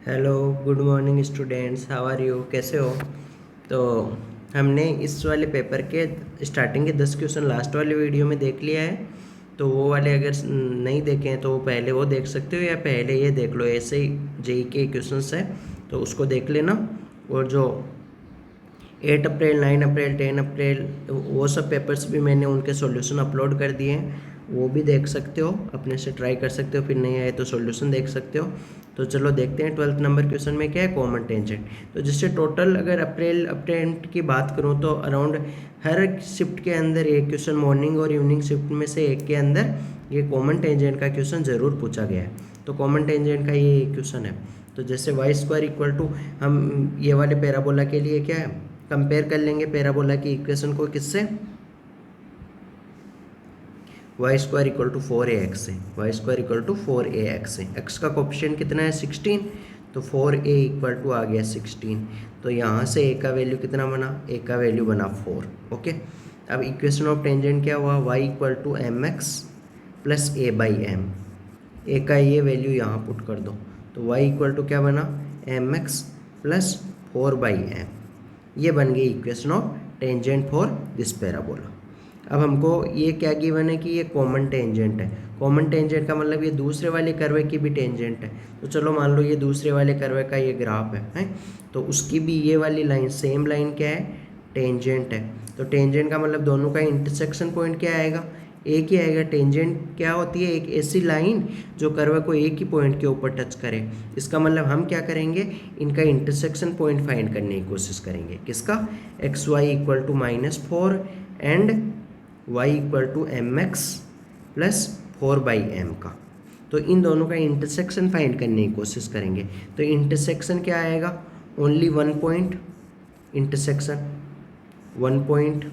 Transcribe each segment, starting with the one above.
Hello, good morning students, how are you? कैसे हो? तो हमने इस वाले पेपर के स्टार्टिंग के 10 क्वेश्चन लास्ट वाले वीडियो में देख लिया है। तो वो वाले अगर नहीं देखे हैं तो वो पहले वो देख सकते हो या पहले ये देख लो। ऐसे ही जेई के क्वेश्चंस है तो उसको देख लेना। और जो 8 अप्रैल, 9 अप्रैल, 10 अप्रैल वो सब पेपर्स भी मैंने उनके सॉल्यूशन अपलोड कर दिए हैं, वो भी देख सकते हो, अपने से ट्राई कर सकते हो। फिर नहीं आए तो सॉल्यूशन देख सकते हो। तो चलो देखते हैं 12th नंबर क्वेश्चन में क्या है, कॉमन टेंजेंट। तो जिससे टोटल अगर अप्रैल अप्रैल की बात करूँ तो अराउंड हर शिफ्ट के अंदर एक क्वेश्चन, मॉर्निंग और इवनिंग शिफ्ट में से एक के अंदर ये कॉमन टेंजेंट का क्वेश्चन ज़रूर पूछा गया है। तो कॉमन टेंजेंट का ये क्वेश्चन है। तो जैसे वाई स्क्वायर इक्वल टू, हम ये वाले पैराबोला के लिए क्या है, कंपेयर कर लेंगे पैराबोला की इक्वेशन को किससे, Y square equal to 4ax से। Y square equal to 4ax से एक्स का कोफिशिएंट कितना है 16, तो 4a इक्वल टू आ गया 16। तो यहाँ से a का वैल्यू कितना बना, a का वैल्यू बना 4। ओके, अब इक्वेशन ऑफ टेंजेंट क्या हुआ, y equal to M x plus A by M. A का ये वैल्यू यहाँ पुट कर दो तो y इक्वल टू क्या बना, एम एक्स प्लस 4/m। ये बन गई equation of tangent for this parabola. अब हमको ये क्या गिवन है कि ये कॉमन टेंजेंट है। कॉमन टेंजेंट का मतलब ये दूसरे वाले कर्वे की भी टेंजेंट है। तो चलो मान लो ये दूसरे वाले कर्वे का ये ग्राफ है, तो उसकी भी ये वाली लाइन, सेम लाइन क्या है, टेंजेंट है। तो टेंजेंट का मतलब दोनों का इंटरसेक्शन पॉइंट क्या आएगा, एक ही आएगा। टेंजेंट क्या होती है, एक ऐसी लाइन जो कर्व को एक ही पॉइंट के ऊपर टच करे। इसका मतलब हम क्या करेंगे, इनका इंटरसेक्शन पॉइंट फाइंड करने की कोशिश करेंगे। किसका, x y equal to -4 and y equal to M x plus 4/m का। तो इन दोनों का इंटरसेक्शन फाइंड करने की कोशिश करेंगे। तो इंटरसेक्शन क्या आएगा, only one point intersection, one point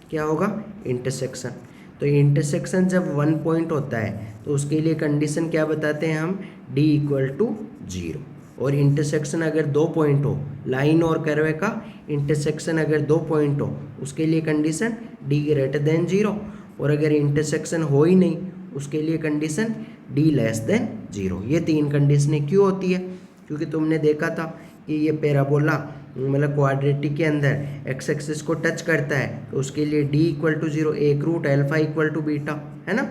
क्या होगा, इंटरसेक्शन। तो इंटरसेक्शन जब वन पॉइंट होता है तो उसके लिए कंडीशन क्या बताते हैं हम, d इक्वल टू 0। और इंटरसेक्शन अगर 2 पॉइंट हो, लाइन और कर्व का इंटरसेक्शन अगर 2 पॉइंट हो, उसके लिए कंडीशन d ग्रेटर देन 0। और अगर इंटरसेक्शन हो ही नहीं उसके लिए कंडीशन d लेस देन 0। ये तीन कंडीशनें क्यों होती है, क्योंकि तुमने देखा था कि ये पैराबोला मतलब क्वाड्रेटिक के अंदर एक्स एक्सिस को टच करता है तो उसके लिए d इक्वल टू 0, एक root alpha equal to beta, है ना।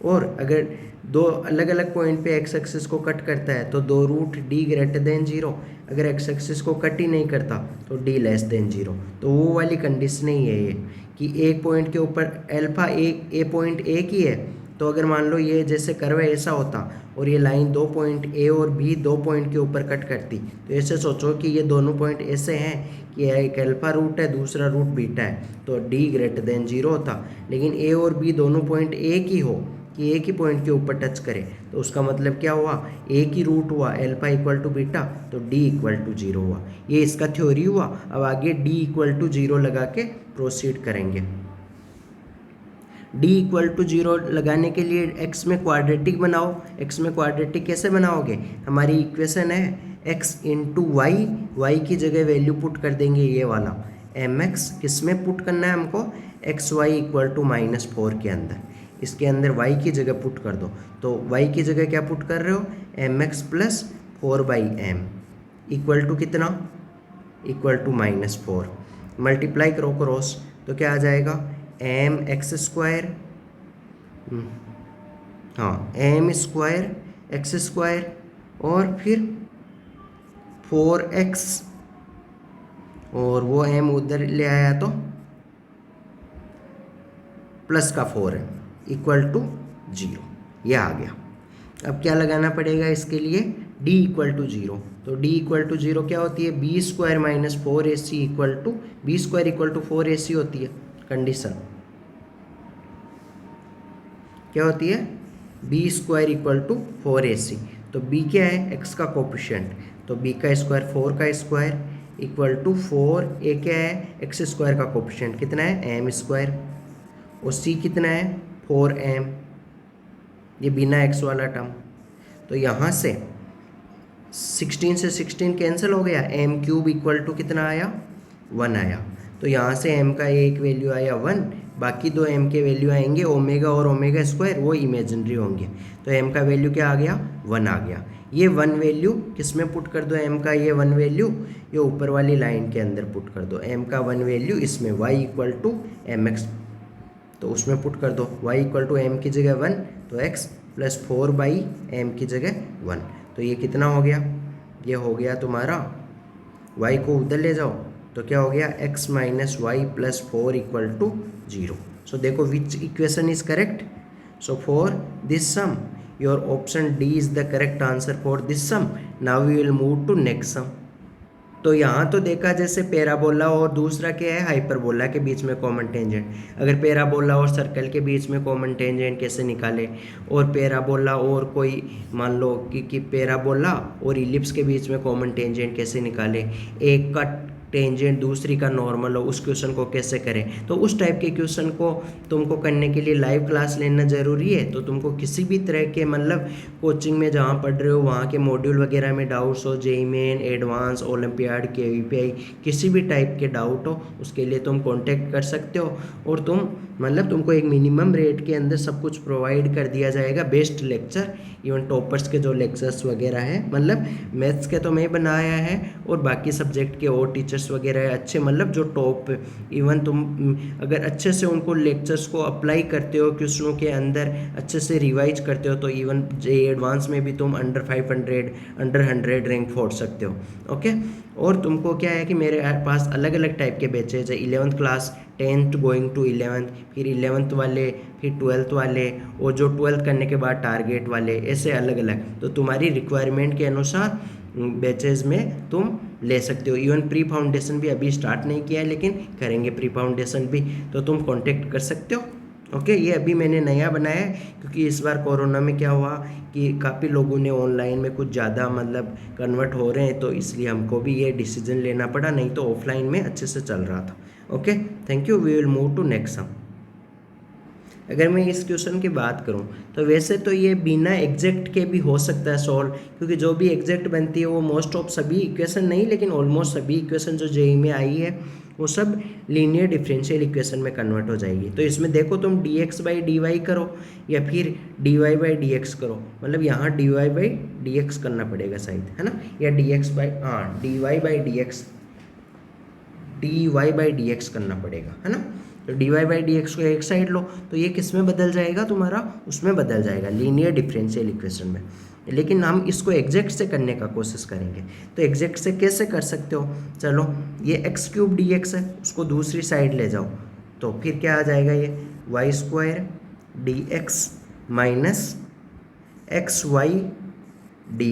और अगर दो अलग अलग पॉइंट पे एक्स एक्सिस को कट करता है तो दो रूट d ग्रेटर देन 0। अगर एक्स एक्सिस को कट ही नहीं करता तो d लेस देन 0। तो वो वाली कंडीशन ही है ये कि एक पॉइंट के ऊपर अल्फा एक ए पॉइंट एक ही है। तो अगर मान लो ये जैसे कर्व ऐसा होता और ये लाइन 2 पॉइंट ए और बी 2 पॉइंट के ऊपर कट करती, तो ऐसे सोचो कि ये दोनों पॉइंट ऐसे हैं कि एक अल्फा रूट है, दूसरा रूट बीटा है, तो d ग्रेटर देन 0 होता। लेकिन ए और बी दोनों पॉइंट एक ही हो कि एक ही पॉइंट के ऊपर टच करे, तो उसका मतलब क्या हुआ, एक ही रूट हुआ, अल्फा इक्वल टू बीटा, तो d इक्वल टू 0 हुआ। ये इसका थ्योरी हुआ। अब आगे d इक्वल टू 0 लगा के प्रोसीड करेंगे। d इक्वल टू 0 लगाने के लिए x में क्वाड्रेटिक बनाओ। x में क्वाड्रेटिक कैसे बनाओगे, हमारी इक्वेशन है x इंटू वाई, वाई की जगह वैल्यू पुट कर देंगे ये वाला एम एक्स। किस में पुट करना है हमको, एक्स वाई इक्वल टू -4 के अंदर। इसके अंदर y की जगह पुट कर दो। तो y की जगह क्या पुट कर रहे हो, m x plus 4/m equal to कितना, इक्वल टू -4। मल्टीप्लाई करो क्रॉस तो क्या आ जाएगा, एम एक्स स्क्वायर, हाँ एम स्क्वायर एक्स स्क्वायर और फिर 4x, और वो m उधर ले आया तो प्लस का 4m इक्वल टू 0। ये आ गया। अब क्या लगाना पड़ेगा इसके लिए, d इक्वल टू 0। तो d इक्वल टू 0 क्या होती है, b square minus 4ac equal to, b square equal to 4ac होती है कंडीशन। क्या होती है, b square equal to 4ac। तो b क्या है, x का कोफिशिएंट, तो b का स्क्वायर 4 का स्क्वायर इक्वल टू 4, a क्या है, x स्क्वायर का कोफिशिएंट कितना है, m स्क्वायर, और c कितना है 4m, ये बिना x वाला टर्म। तो यहाँ से 16 से 16 कैंसिल हो गया, m क्यूब इक्वल टू कितना आया, 1 आया। तो यहाँ से m का एक वैल्यू आया 1, बाकी दो m के वैल्यू आएंगे ओमेगा और ओमेगा स्क्वायर, वो इमेजिनरी होंगे। तो m का वैल्यू क्या आ गया, 1 आ गया। ये वन वैल्यू किस में पुट कर दो, m का ये वन वैल्यू ये ऊपर वाली लाइन के अंदर पुट कर दो, m का वन वैल्यू इसमें y equal to M x, तो उसमें पुट कर दो y इक्वल टू एम की जगह 1 तो x प्लस 4/m की जगह 1, तो ये कितना हो गया, ये हो गया तुम्हारा y को उधर ले जाओ तो क्या हो गया x minus Y plus 4 equal to 0। So देखो which equation is correct, so for this sum your option D is the correct answer for this sum. Now we will move to next sum. तो यहाँ तो देखा जैसे parabola और दूसरा क्या है हाइपरबोला के बीच में कॉमन टेंजेंट, अगर पैराबोला और सर्कल के बीच में कॉमन टेंजेंट कैसे निकाले, और पैराबोला और कोई मान लो कि पैराबोला और इलिप्स के बीच में कॉमन टेंजेंट कैसे निकाले, एक का टेंजेंट दूसरी का नॉर्मल हो उस क्वेश्चन को कैसे करें, तो उस टाइप के क्वेश्चन को तुमको करने के लिए लाइव क्लास लेना ज़रूरी है। तो तुमको किसी भी तरह के मतलब कोचिंग में जहाँ पढ़ रहे हो वहाँ के मॉड्यूल वगैरह में डाउट्स हो, जेईई मेन, एडवांस, ओलंपियाड, केवीपीआई, किसी भी टाइप के डाउट हो उसके लिए तुम कॉन्टेक्ट कर सकते हो, और तुम मतलब तुमको एक मिनिमम रेट के अंदर सब कुछ प्रोवाइड कर दिया जाएगा, बेस्ट लेक्चर, इवन टॉपर्स के जो लेक्चर्स वगैरह हैं, मतलब मैथ्स के तो मैं बनाया है और बाकी सब्जेक्ट के और टीचर्स वगैरह अच्छे, मतलब जो टॉप, इवन तुम अगर अच्छे से उनको लेक्चर्स को अप्लाई करते हो क्वेश्चनों के अंदर, अच्छे से रिवाइज करते हो, तो इवन जेईई एडवांस में भी तुम अंडर 500 अंडर 100 रैंक फोड़ सकते हो। ओके, और तुमको क्या है कि मेरे पास अलग अलग टाइप के बैचेज है, 11th class, 10th going to 11th, फिर 11th वाले, फिर 12th वाले, और जो 12th करने के बाद टारगेट वाले, ऐसे अलग अलग, तो तुम्हारी रिक्वायरमेंट के अनुसार बैचेज में तुम ले सकते हो। इवन प्री फाउंडेशन भी अभी स्टार्ट नहीं किया है लेकिन करेंगे प्री फाउंडेशन भी, तो तुम कांटेक्ट कर सकते हो। ओके, ये अभी मैंने नया बनाया है क्योंकि इस बार कोरोना में क्या हुआ कि काफ़ी लोगों ने ऑनलाइन में कुछ ज़्यादा मतलब कन्वर्ट हो रहे हैं, तो इसलिए हमको भी ये डिसीजन लेना पड़ा, नहीं तो ऑफलाइन में अच्छे से चल रहा था। Okay, thank you, we will move to next sum. अगर मैं इस क्वेश्चन की बात करूं तो वैसे तो ये बिना एग्जैक्ट के भी हो सकता है सॉल्व, क्योंकि जो भी एग्जैक्ट बनती है वो मोस्ट ऑफ सभी इक्वेशन नहीं लेकिन ऑलमोस्ट सभी इक्वेशन जो जेईई में आई है वो सब लीनियर डिफरेंशियल इक्वेशन में कन्वर्ट हो जाएगी। तो इसमें देखो तुम dx/dy करो या फिर dy/dx करो, मतलब यहाँ dy/dx करना पड़ेगा शायद, है ना, या dy/dx करना पड़ेगा, है ना। तो dy/dx को एक साइड लो तो ये किस में बदल जाएगा तुम्हारा, उसमें बदल जाएगा लीनियर डिफरेंशियल इक्वेशन में। लेकिन हम इसको एग्जैक्ट से करने का कोशिश करेंगे, तो एग्जैक्ट से कैसे कर सकते हो, चलो ये x³ dx है उसको दूसरी साइड ले जाओ तो फिर क्या आ जाएगा, ये y² dx minus xy dy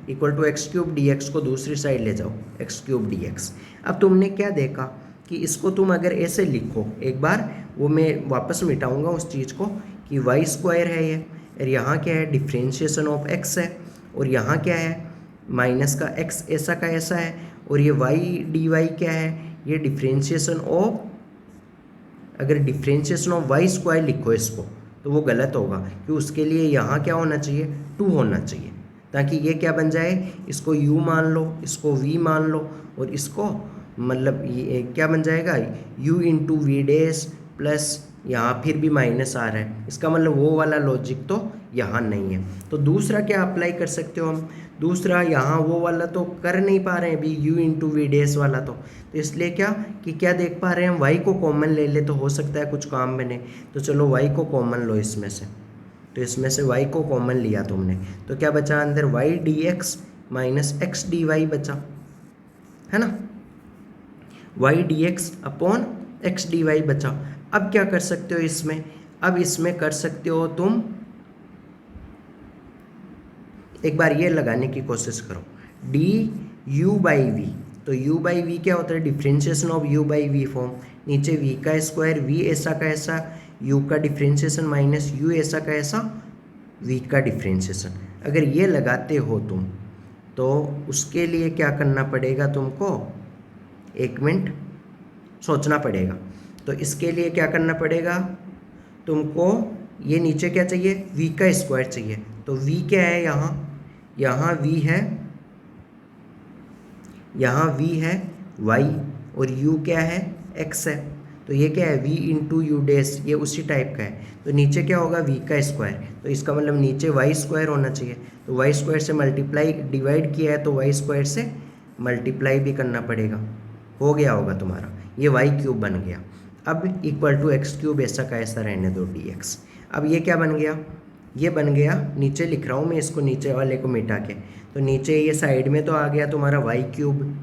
equal to x³ dx को दूसरी साइड ले जाओ, x³ dx। अब तुमने क्या देखा कि इसको तुम अगर ऐसे लिखो, एक बार वो मैं वापस मिटाऊंगा उस चीज़ को कि y² है ये, और यहाँ क्या है डिफ्रेंशिएशन ऑफ x है, और यहाँ क्या है माइनस का x ऐसा का ऐसा है, और ये y dy क्या है, ये डिफ्रेंशिएशन ऑफ, अगर डिफ्रेंशिएशन ऑफ y² लिखो इसको तो वो गलत होगा, कि उसके लिए यहाँ क्या होना चाहिए 2 होना चाहिए, ताकि ये क्या बन जाए, इसको u मान लो, इसको v मान लो, और इसको मतलब ये क्या बन जाएगा u into v dash plus यहाँ फिर भी माइनस आ रहा है, इसका मतलब वो वाला लॉजिक तो यहाँ नहीं है। तो दूसरा क्या अप्लाई कर सकते हो हम, दूसरा यहाँ वो वाला तो कर नहीं पा रहे हैं अभी u इंटू वी डैश वाला, तो इसलिए क्या कि क्या देख पा रहे हैं हम y को कॉमन ले ले तो हो सकता है कुछ काम बने, तो चलो y को कॉमन लो इसमें से, तो इसमें से y को कॉमन लिया तुमने तो क्या बचा अंदर y dx minus x dy बचा, है ना, y dx upon x dy बचा। अब क्या कर सकते हो इसमें, अब इसमें कर सकते हो तुम एक बार ये लगाने की कोशिश करो du/v, तो u/v क्या होता है डिफ्रेंशिएशन ऑफ u/v फॉर्म, नीचे v का स्क्वायर, v ऐसा का ऐसा, u का डिफ्रेंशिएशन माइनस u ऐसा का ऐसा, v का डिफ्रेंशिएशन। अगर ये लगाते हो तुम तो उसके लिए क्या करना पड़ेगा तुमको, एक मिनट सोचना पड़ेगा। तो इसके लिए क्या करना पड़ेगा तुमको, ये नीचे क्या चाहिए v का स्क्वायर चाहिए, तो v क्या है यहाँ v है, यहाँ v है y और u क्या है x है, तो तो ये क्या है v इंटू यू डैश, ये उसी टाइप का है। तो नीचे क्या होगा v का स्क्वायर, तो इसका मतलब नीचे वाई स्क्वायर होना चाहिए। तो वाई स्क्वायर से मल्टीप्लाई डिवाइड किया है तो वाई स्क्वायर से मल्टीप्लाई भी करना पड़ेगा। हो गया होगा तुम्हारा, ये वाई क्यूब बन गया। अब इक्वल टू एक्स क्यूब ऐसा का ऐसा रहने दो डी एक्स। अब ये क्या बन गया, ये बन गया, नीचे लिख रहा हूँ मैं इसको, नीचे वाले को मिटा के, तो नीचे ये साइड में तो आ गया तुम्हारा वाई क्यूब,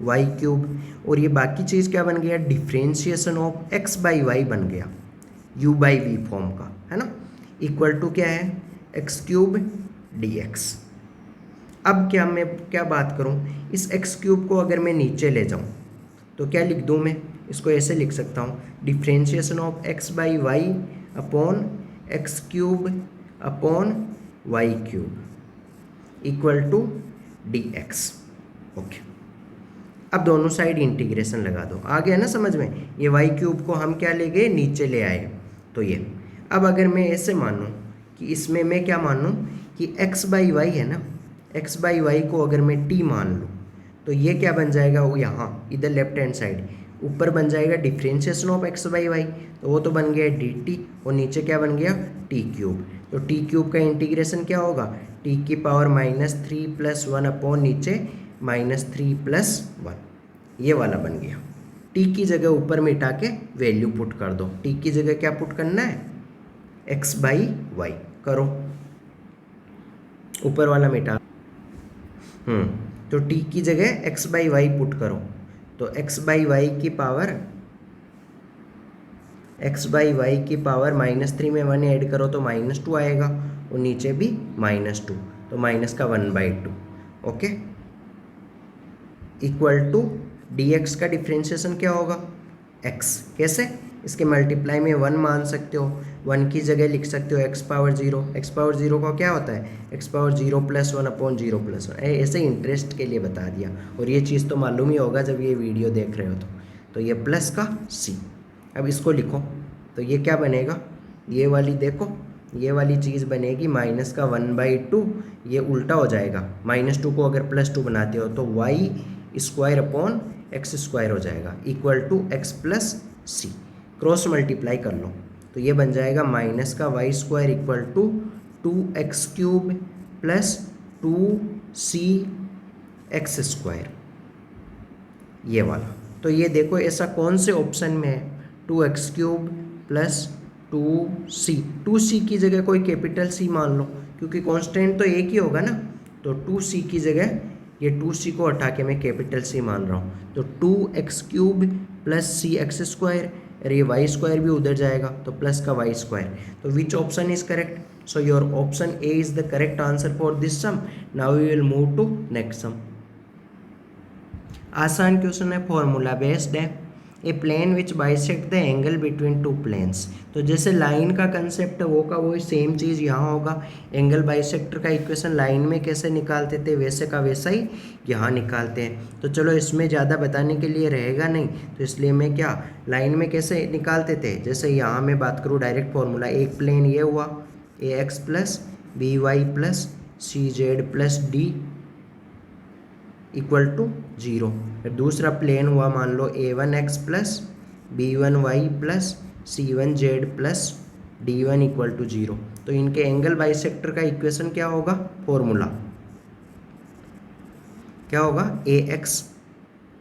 वाई क्यूब। और ये बाकी चीज़ क्या बन गया, differentiation of x by y बन गया, यू बाई वी फॉर्म का, है ना। इक्वल टू क्या है, एक्स क्यूब डी एक्स। अब क्या मैं क्या बात करूँ, इस एक्स क्यूब को अगर मैं नीचे ले जाऊँ तो क्या लिख दूँ मैं, इसको ऐसे लिख सकता हूँ, differentiation of x by y upon x cube upon y cube equal to d x. Okay, अब दोनों साइड इंटीग्रेशन लगा दो, आ गया ना समझ में। ये वाई क्यूब को हम क्या ले गए, नीचे ले आए, तो ये। अब अगर मैं ऐसे मानूँ कि इसमें मैं क्या मानूँ कि एक्स बाई वाई है ना, एक्स बाई वाई को अगर मैं टी मान लूँ तो ये क्या बन जाएगा, वो यहाँ इधर लेफ्ट हैंड साइड ऊपर बन जाएगा differentiation of x by y, तो वो तो बन गया डी टी, और नीचे क्या बन गया, टी क्यूब। तो टी क्यूब का इंटीग्रेशन क्या होगा, टी की पावर -3 + 1 अपॉन नीचे -3 + 1, ये वाला बन गया। टी की जगह ऊपर मिटा के वैल्यू पुट कर दो, टी की जगह क्या पुट करना है, एक्स बाई वाई करो, ऊपर वाला मिटा। तो टी की जगह एक्स बाई वाई पुट करो, तो एक्स बाई वाई की पावर -3 में 1 ऐड करो तो -2 आएगा, और नीचे भी -2, तो माइनस का 1/2। Okay, equal to d x का डिफ्रेंशिएशन क्या होगा, एक्स, कैसे, इसके मल्टीप्लाई में 1 मान सकते हो, 1 की जगह लिख सकते हो एक्स पावर 0, एक्स पावर 0 का क्या होता है, एक्स पावर 0 + 1 अपॉन 0 + 1, ऐसे इंटरेस्ट के लिए बता दिया, और ये चीज़ तो मालूम ही होगा जब ये वीडियो देख रहे हो तो ये प्लस का सी। अब इसको लिखो तो ये क्या बनेगा, ये वाली देखो, ये वाली चीज़ बनेगी माइनस का 1/2, ये उल्टा हो जाएगा, -2 को अगर +2 बनाते हो तो y square upon x square हो जाएगा, equal to x plus c. Cross multiply कर लो तो ये बन जाएगा माइनस का Y square equal to 2x³ plus 2cx², ये वाला। तो ये देखो ऐसा कौन से ऑप्शन में है, 2x³ प्लस 2c की जगह कोई कैपिटल C मान लो, क्योंकि कांस्टेंट तो एक ही होगा ना, तो 2c की जगह ये 2c को हटा के मैं कैपिटल C मान रहा हूँ, तो 2x³ प्लस cx², और ये वाई स्क्वायर भी उधर जाएगा तो प्लस का वाई स्क्वायर। तो which option is correct, so your option A is the correct answer for this sum. Now we will move to next sum. आसान क्वेश्चन है, फॉर्मूला बेस्ड है। A plane which bisect the angle between two planes, तो जैसे line का concept है वो का वही सेम चीज़ यहाँ होगा। एंगल बाइसेक्टर का इक्वेशन लाइन में कैसे निकालते थे वैसे का वैसा ही यहाँ निकालते हैं। तो चलो इसमें ज़्यादा बताने के लिए रहेगा नहीं, तो इसलिए मैं क्या लाइन में कैसे निकालते थे, जैसे यहाँ मैं बात करूँ डायरेक्ट फॉर्मूला, एक प्लेन ये हुआ ax plus b y plus c z plus d equal to 0। फिर दूसरा प्लेन हुआ मान लो a1x plus b1y plus c1z plus d1 equal to 0। तो इनके एंगल बाइसेक्टर का इक्वेशन क्या होगा, फॉर्मूला क्या होगा, ax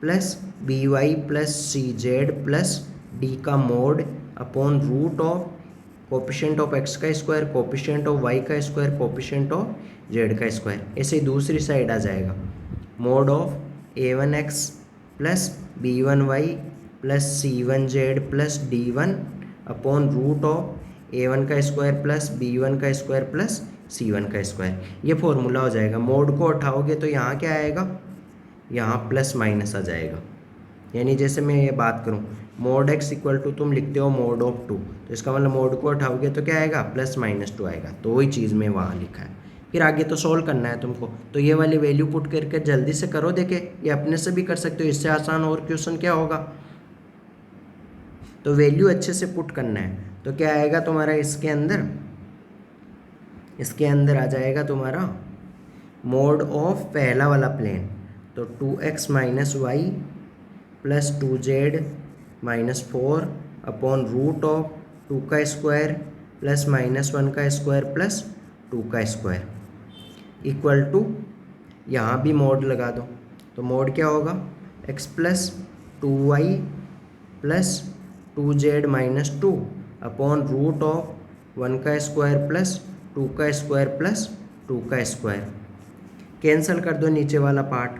plus by plus cz plus d का mod upon root of coefficient of x का स्क्वायर, कोपिशेंट ऑफ y का स्क्वायर, कोपिशेंट ऑफ z का स्क्वायर। ऐसे ही दूसरी साइड आ जाएगा, mod of a1x plus b1y plus c1z plus d1 upon root of a1 का स्क्वायर प्लस b1 का स्क्वायर प्लस c1 का स्क्वायर। ये फॉर्मूला हो जाएगा। मोड को उठाओगे तो यहाँ क्या आएगा, यहाँ प्लस माइनस आ जाएगा। यानी जैसे मैं ये बात करूँ मोड x इक्वल टू तुम लिखते हो मोड ऑफ 2, तो इसका मतलब मोड को उठाओगे तो क्या आएगा, +-2 आएगा। तो वही चीज़ मैं वहाँ लिखा है। फिर आगे तो सॉल्व करना है तुमको, तो ये वाली वैल्यू पुट करके जल्दी से करो। देखे ये अपने से भी कर सकते हो, इससे आसान और क्वेश्चन क्या होगा। तो वैल्यू अच्छे से पुट करना है, तो क्या आएगा तुम्हारा इसके अंदर आ जाएगा तुम्हारा मोड ऑफ पहला वाला प्लेन, तो 2x - y plus 2z -4 upon root of 2 का स्क्वायर प्लस -1 का स्क्वायर प्लस 2 का स्क्वायर इक्वल टू, यहाँ भी मोड लगा दो। तो मोड क्या होगा, x plus 2y plus 2z minus 2 upon root of 1 का स्क्वायर प्लस 2 का स्क्वायर प्लस 2 का स्क्वायर। कैंसिल कर दो नीचे वाला पार्ट,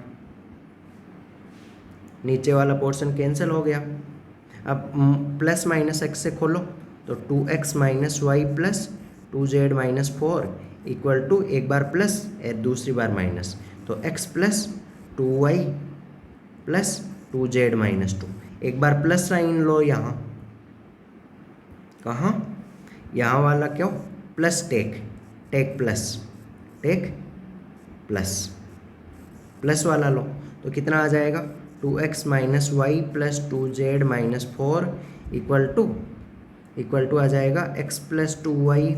नीचे वाला पोर्शन कैंसिल हो गया। अब प्लस माइनस एक्स से खोलो तो 2x minus Y plus 2z minus 4 equal to, एक बार प्लस और दूसरी बार माइनस, तो x plus 2y plus 2z minus 2। एक बार प्लस साइन लो यहाँ, कहाँ, यहाँ वाला क्यों, प्लस टेक प्लस वाला लो तो कितना आ जाएगा, 2x minus Y plus 2z minus 4 equal to आ जाएगा x plus 2y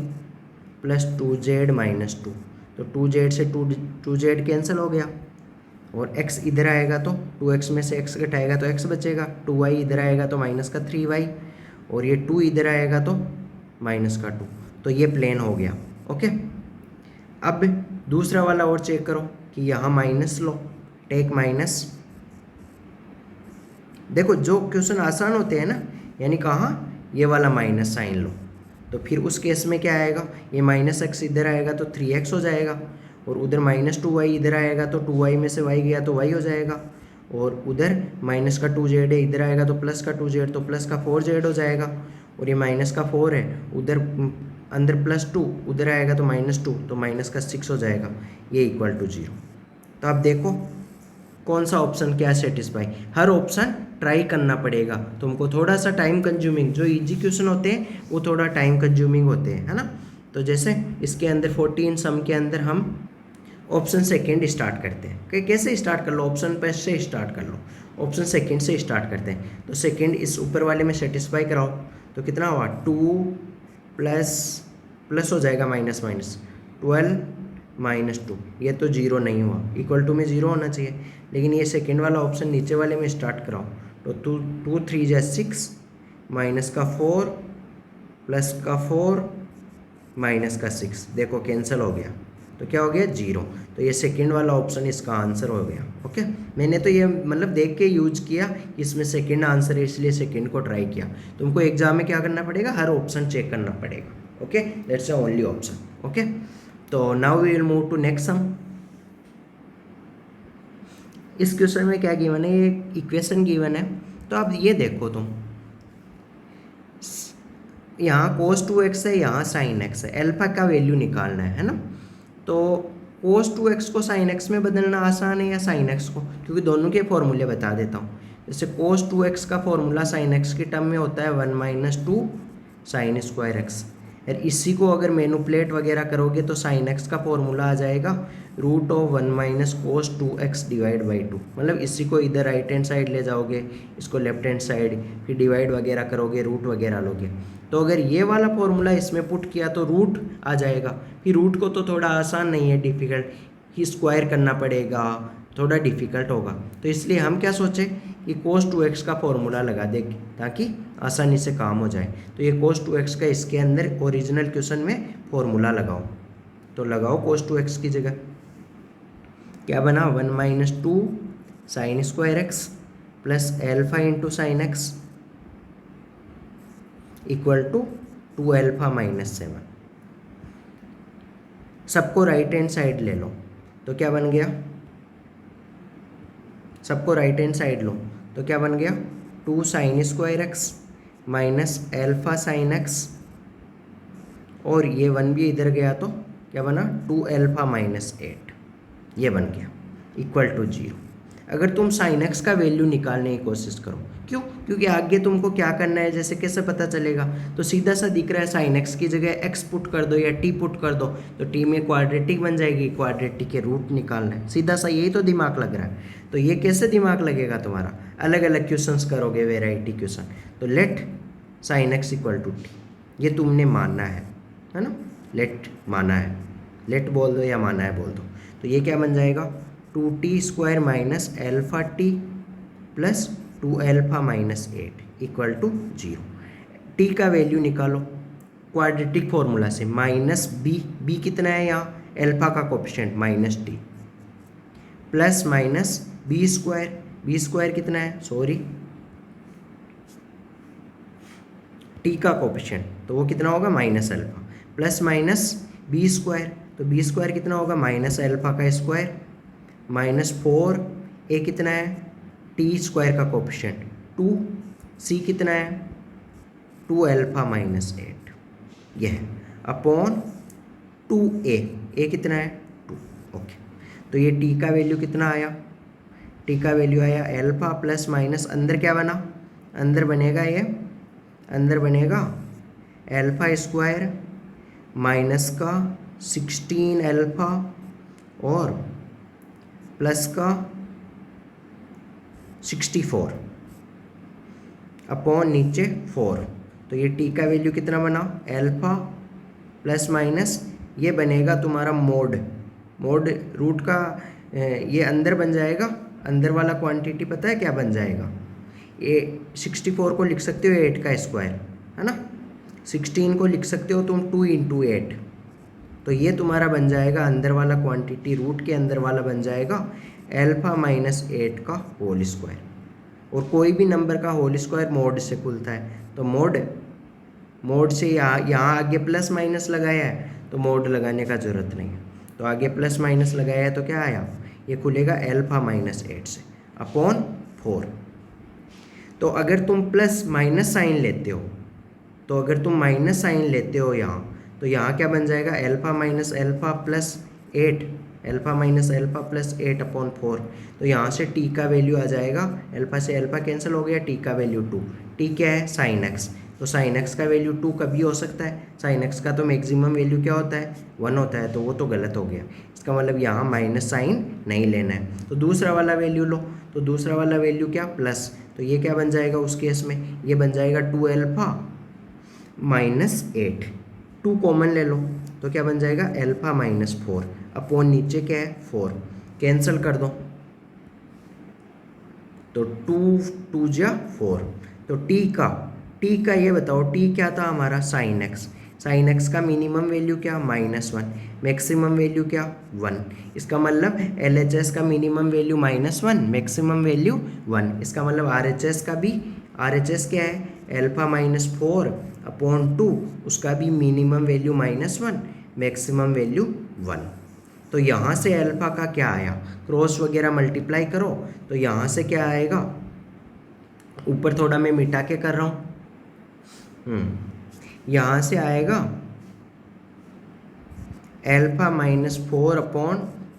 plus 2z minus 2। तो 2z से 2z कैंसिल हो गया और x इधर आएगा तो 2x में से x घटाएगा तो x बचेगा, 2y इधर आएगा तो माइनस का 3y और ये 2 इधर आएगा तो माइनस का 2। तो ये प्लेन हो गया। ओके, अब दूसरा वाला और चेक करो कि यहाँ माइनस लो, टेक माइनस। देखो जो क्वेश्चन आसान होते हैं ना, यानी कहाँ, ये वाला माइनस साइन लो, तो फिर उस केस में क्या आएगा, ये माइनस एक्स इधर आएगा तो 3x हो जाएगा और उधर माइनस 2y इधर आएगा तो 2y में से y गया तो y हो जाएगा और उधर माइनस का 2z है इधर आएगा तो प्लस का 2z तो प्लस का 4z हो जाएगा और ये माइनस का 4 है उधर अंदर +2 उधर आएगा तो -2 तो माइनस का 6 हो जाएगा, ये इक्वल टू 0। तो आप देखो कौन सा ऑप्शन क्या सेटिस्फाई, हर ऑप्शन ट्राई करना पड़ेगा तुमको, थोड़ा सा टाइम कंज्यूमिंग, जो इजी क्वेश्चन होते हैं वो थोड़ा टाइम कंज्यूमिंग होते हैं, है ना। तो जैसे इसके अंदर 14 सम के अंदर हम ऑप्शन सेकंड स्टार्ट करते हैं, कि कैसे स्टार्ट कर लो, ऑप्शन पे से स्टार्ट कर लो, ऑप्शन सेकंड से स्टार्ट करते हैं। तो सेकंड इस ऊपर वाले में सेटिस्फाई कराओ तो कितना हुआ, 2 प्लस हो जाएगा माइनस 12 -2, ये तो 0 नहीं हुआ, इक्वल टू में 0 होना चाहिए, लेकिन ये सेकंड वाला ऑप्शन नीचे वाले में स्टार्ट कराओ तो 2 3 जा 6 माइनस का 4 प्लस का 4 माइनस का 6, देखो कैंसिल हो गया तो क्या हो गया 0। तो ये सेकंड वाला ऑप्शन इसका आंसर हो गया। ओके, मैंने तो ये मतलब देख के यूज किया, इसमें सेकंड आंसर है इसलिए सेकंड को ट्राई किया। तुमको एग्जाम में क्या करना पड़ेगा, हर ऑप्शन चेक करना पड़ेगा। Okay, that's the only option. Okay, तो now we will move to next sum. इस क्वेश्चन में क्या गिवन है, ये इक्वेशन गिवन है। तो अब ये देखो तुम, यहाँ cos 2x है, यहाँ sin x है, अल्फा का वैल्यू निकालना है ना। तो cos 2x को sin x में बदलना आसान है या sin x को, क्योंकि दोनों के फॉर्मूले बता देता हूँ। जैसे cos 2x का फॉर्मूला sin x के टर्म में होता है 1 - 2 sin स्क्वायर x, और इसी को अगर मैनिपुलेट वगैरह करोगे तो sin x का फॉर्मूला आ जाएगा √1 - cos 2x डिवाइड बाई 2। मतलब इसी को इधर राइट हैंड साइड ले जाओगे, इसको लेफ्ट हैंड साइड, फिर डिवाइड वगैरह करोगे, रूट वगैरह लोगे। तो अगर ये वाला फॉर्मूला इसमें पुट किया तो रूट आ जाएगा। फिर रूट को तो थोड़ा आसान नहीं है, डिफ़िकल्ट ही, स्क्वायर करना पड़ेगा, थोड़ा डिफ़िकल्ट होगा। तो इसलिए हम क्या सोचे कि cos 2x का फॉर्मूला लगा देंगे ताकि आसानी से काम हो जाए। तो ये cos 2x का इसके अंदर ओरिजिनल क्वेश्चन में फॉर्मूला लगाओ, तो लगाओ cos 2x की जगह क्या बना, 1 - 2 sin square x plus alpha into sine x equal to 2 alpha - 7। सबको राइट हैंड साइड ले लो तो क्या बन गया, सबको राइट हैंड साइड लो तो क्या बन गया, 2 sin square x minus alpha sign x, और ये 1 भी इधर गया तो क्या बना, 2 अल्फा -8, ये बन गया इक्वल टू 0। अगर तुम साइन एक्स का वैल्यू निकालने की कोशिश करो, क्यों, क्योंकि आगे तुमको क्या करना है, जैसे कैसे पता चलेगा, तो सीधा सा दिख रहा है, साइन एक्स की जगह एक्स पुट कर दो या टी पुट कर दो तो टी में क्वाड्रेटिक बन जाएगी, क्वाड्रेटिक के रूट निकालना है, सीधा सा यही तो दिमाग लग रहा है। तो ये कैसे दिमाग लगेगा तुम्हारा, अलग अलग क्वेश्चंस करोगे, वेराइटी क्वेश्चन। तो let sine x equal to t, ये तुमने मानना है ना, लेट माना है, लेट बोल दो या माना है बोल दो। तो ये क्या बन जाएगा, 2t² minus alpha t plus 2 alpha minus 8 equal to 0। T का वैल्यू निकालो क्वाड्रेटिक फॉर्मूला से, माइनस बी कितना है यहाँ, अल्फा का coefficient minus t, plus minus b square कितना है, सॉरी टी का कोएफिशिएंट, तो वो कितना होगा minus alpha, plus minus b square, तो बी स्क्वायर कितना होगा माइनस अल्फा का स्क्वायर, माइनस 4 ए कितना है टी स्क्वायर का कोएफिशिएंट 2, सी कितना है 2 अल्फा माइनस 8, यह है अपॉन 2 ए कितना है 2। ओके, तो ये टी का वैल्यू कितना आया, टी का वैल्यू आया अल्फा प्लस माइनस, अंदर क्या बना, अंदर बनेगा ये, अंदर बनेगा अल्फा स्क्वायर माइनस का 16 अल्फा और प्लस का 64 अपॉन नीचे 4। तो ये टी का वैल्यू कितना बना, अल्फा प्लस माइनस ये बनेगा तुम्हारा मोड रूट का, ये अंदर बन जाएगा, अंदर वाला क्वांटिटी पता है क्या बन जाएगा, ये 64 को लिख सकते हो 8 का स्क्वायर है ना, 16 को लिख सकते हो तुम 2 इंटू 8, तो ये तुम्हारा बन जाएगा अंदर वाला क्वांटिटी, रूट के अंदर वाला बन जाएगा अल्फा माइनस 8 का होल स्क्वायर। और कोई भी नंबर का होल स्क्वायर मोड से खुलता है, तो मोड से यहाँ आगे प्लस माइनस लगाया है तो मोड लगाने का ज़रूरत नहीं है, तो आगे प्लस माइनस लगाया है तो क्या आया, ये खुलेगा अल्फा माइनस 8 से अपॉन 4। तो अगर तुम प्लस माइनस साइन लेते हो, तो अगर तुम माइनस साइन लेते हो यहाँ, तो यहाँ क्या बन जाएगा alpha minus alpha plus 8, alpha minus alpha plus 8 upon 4। तो यहाँ से टी का वैल्यू आ जाएगा, अल्फा से अल्फा कैंसिल हो गया, टी का वैल्यू 2, टी क्या है साइन एक्स, तो साइन एक्स का वैल्यू 2 कभी हो सकता है, साइन एक्स का तो मैक्सिमम वैल्यू क्या होता है 1 होता है, तो वो तो गलत हो गया, इसका मतलब यहाँ माइनस साइन नहीं लेना है। तो दूसरा वाला वैल्यू लो, तो दूसरा वाला वैल्यू क्या प्लस, तो ये क्या बन जाएगा उस केस में, ये बन जाएगा 2 अल्फा माइनस 8, 2 कॉमन ले लो तो क्या बन जाएगा अल्फा माइनस 4 अपॉन नीचे क्या है 4, कैंसिल कर दो तो 2 जा 4। तो टी का ये बताओ, टी क्या था हमारा साइन एक्स का मिनिमम वैल्यू क्या -1, मैक्सिमम वैल्यू क्या 1, इसका मतलब LHS का मिनिमम वैल्यू -1, मैक्सिमम वैल्यू 1, इसका मतलब RHS का भी, RHS क्या है अल्फा माइनस 4 अपॉन 2, उसका भी मिनिमम वैल्यू -1, मैक्सिमम वैल्यू 1। तो यहाँ से अल्फा का क्या आया, क्रॉस वगैरह मल्टीप्लाई करो तो यहाँ से क्या आएगा, ऊपर थोड़ा मैं मिटा के कर रहा हूँ, यहाँ से आएगा अल्फा -4 अपॉन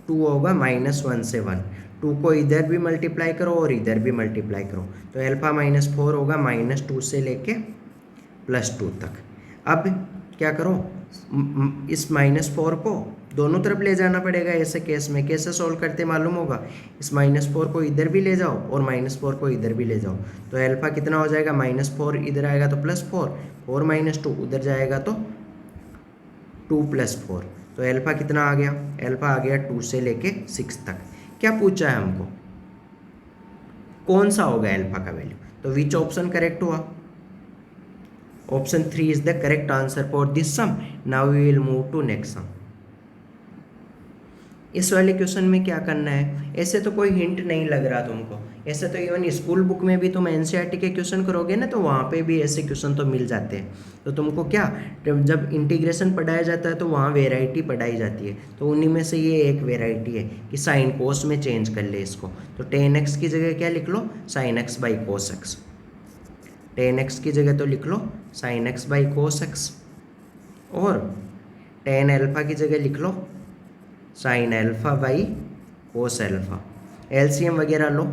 2 होगा -1 से 1, 2 को इधर भी मल्टीप्लाई करो और इधर भी मल्टीप्लाई करो, तो अल्फा -4 होगा -2 से लेके +2 तक। अब क्या करो, इस -4 को दोनों तरफ ले जाना पड़ेगा, ऐसे केस में कैसे सॉल्व करते मालूम होगा, इस -4 को इधर भी ले जाओ और -4 को इधर भी ले जाओ, तो अल्फा कितना हो जाएगा -4 इधर आएगा तो +4, 4 - 2 उधर जाएगा तो 2 + 4, तो अल्फा कितना आ गया, अल्फा आ गया 2 से लेके 6 तक। क्या पूछा है हमको, कौन सा होगा अल्फा का वैल्यू, तो विच ऑप्शन करेक्ट हुआ, option 3 is the correct answer for this sum. Now we will move to next sum. इस वाले क्वेश्चन में क्या करना है, ऐसे तो कोई हिंट नहीं लग रहा तुमको, ऐसे तो इवन स्कूल बुक में भी तुम एनसीईआरटी के क्वेश्चन करोगे ना तो वहाँ पे भी ऐसे क्वेश्चन तो मिल जाते हैं। तो तुमको क्या, जब इंटीग्रेशन पढ़ाया जाता है तो वहाँ वेराइटी पढ़ाई जाती है, तो उन्हीं में से ये एक वेराइटी है कि साइन कोस में चेंज कर ले इसको, तो tan x की जगह क्या लिख लो sin x by cos X, tan x की जगह तो लिख लो sin x by cos X, और tan अल्फा की जगह लिख लो sine alpha by cos alpha. LCM वगैरह लो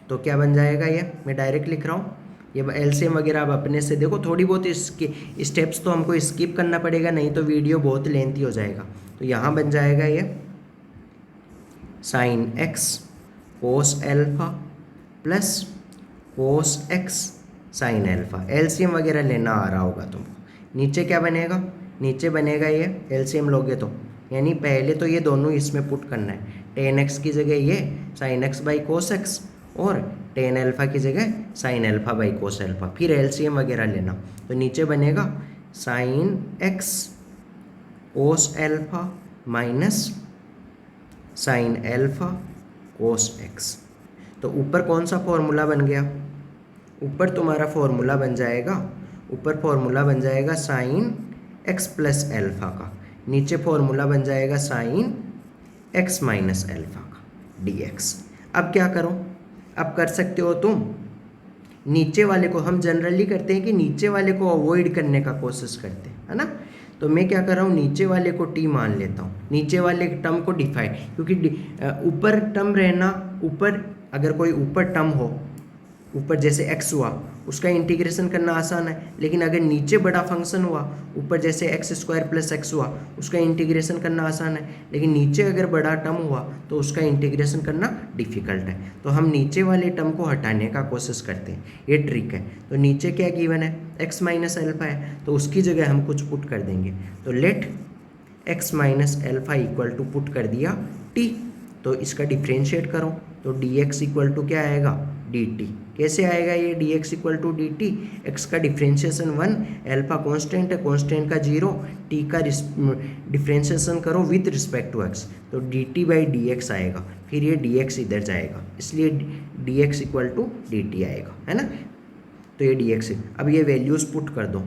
तो क्या बन जाएगा, ये मैं डायरेक्ट लिख रहा हूँ, ये एलसीएम वगैरह आप अपने से देखो, थोड़ी बहुत इसके स्टेप्स तो हमको स्किप करना पड़ेगा, नहीं तो वीडियो बहुत लेंथी हो जाएगा। तो यहाँ बन जाएगा ये sine x cos alpha plus cos x sine alpha, LCM वगैरह लेना आ रहा होगा तुमको। नीचे क्या बनेगा, नीचे बनेगा ये एलसीएम लोगे तो, यानी पहले तो ये दोनों इसमें पुट करना है, tan x की जगह ये sin x by cos X और टेन अल्फ़ा की जगह sine alpha by cos alpha, फिर एलसीएम वगैरह लेना। तो नीचे बनेगा sine x cos alpha minus sine alpha cos x. तो ऊपर कौन सा फॉर्मूला बन गया? ऊपर तुम्हारा फॉर्मूला बन जाएगा, ऊपर फॉर्मूला बन जाएगा साइन एक्स प्लस अल्फ़ा का, नीचे फॉर्मूला बन जाएगा साइन एक्स माइनस अल्फ़ा का डी एक्स। अब क्या करो? अब कर सकते हो तुम नीचे वाले को, हम जनरली करते हैं कि नीचे वाले को अवॉइड करने का कोशिश करते हैं, है ना। तो मैं क्या कर रहा हूँ, नीचे वाले को टी मान लेता हूँ, नीचे वाले टर्म को डिफाइन, क्योंकि ऊपर टर्म रहना, ऊपर अगर कोई ऊपर टर्म हो, ऊपर जैसे x हुआ, उसका इंटीग्रेशन करना आसान है। लेकिन अगर नीचे बड़ा फंक्शन हुआ, ऊपर जैसे एक्स स्क्वायर प्लस एक्स हुआ, उसका इंटीग्रेशन करना आसान है। लेकिन नीचे अगर बड़ा टर्म हुआ तो उसका इंटीग्रेशन करना डिफिकल्ट है। तो हम नीचे वाले टर्म को हटाने का कोशिश करते हैं, ये ट्रिक है। तो नीचे क्या गिवन है? एक्स माइनस अल्फ़ा है, तो उसकी जगह हम कुछ पुट कर देंगे। तो let x minus alpha equal to put कर दिया टी। तो इसका डिफ्रेंशिएट करो, तो डी एक्स इक्वल टू क्या आएगा? D t. कैसे आएगा ये d x equal to d t? X का डिफ्रेंशिएशन 1, अल्फा कॉन्स्टेंट है, कॉन्स्टेंट का 0, टी का डिफ्रेंशिएशन करो विथ रिस्पेक्ट टू एक्स, तो d t by d x आएगा। फिर ये डी एक्स इधर जाएगा, इसलिए d x equal to d t आएगा, है ना। तो ये डी एक्स। अब ये वैल्यूज़ पुट कर दो।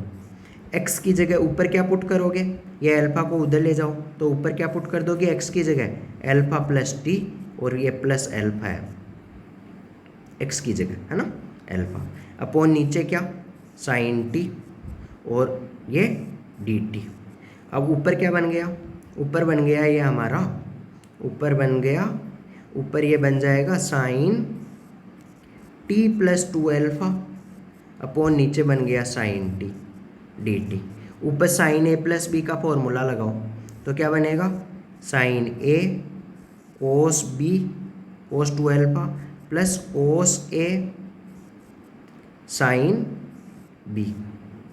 एक्स की जगह ऊपर क्या पुट करोगे? ये अल्फ़ा को उधर ले जाओ, तो ऊपर क्या पुट कर दोगे? एक्स की जगह अल्फ़ा प्लस टी, और ये प्लस अल्फ़ा है एक्स की जगह, है ना, अल्फ़ा, अपॉन नीचे क्या? साइन टी, और ये डी टी। अब ऊपर क्या बन गया? ऊपर बन गया ये हमारा, ऊपर बन गया, ऊपर ये बन जाएगा sine T plus 2 alpha, upon नीचे बन गया साइन टी डी टी। ऊपर साइन ए प्लस बी का फॉर्मूला लगाओ, तो क्या बनेगा? Sine A cos B cos 2 alpha plus cos A sine B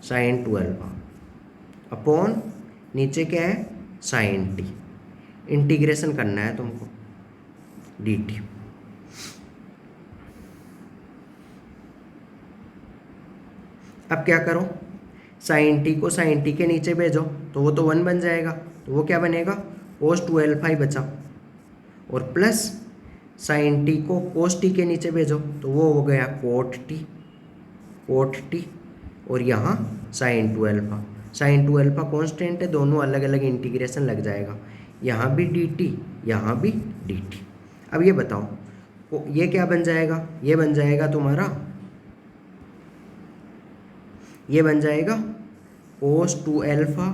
sine 2 alpha, upon नीचे क्या है? Sign T. इंटीग्रेशन करना है तुमको डी टी। अब क्या करो? साइन टी को साइन टी के नीचे भेजो, तो वो तो 1 बन जाएगा, तो वो क्या बनेगा? कोस 2 अल्फ़ा ही बचा, और प्लस साइन टी को कोस टी के नीचे भेजो, तो वो हो गया कोट टी, और यहाँ sine 2 alpha. Sine 2 alpha constant है, दोनों अलग अलग इंटीग्रेशन लग जाएगा, यहाँ भी डी टी, यहाँ भी डी टी। अब ये बताओ ये क्या बन जाएगा? ये बन जाएगा तुम्हारा, ये बन जाएगा कोस 2 अल्फ़ा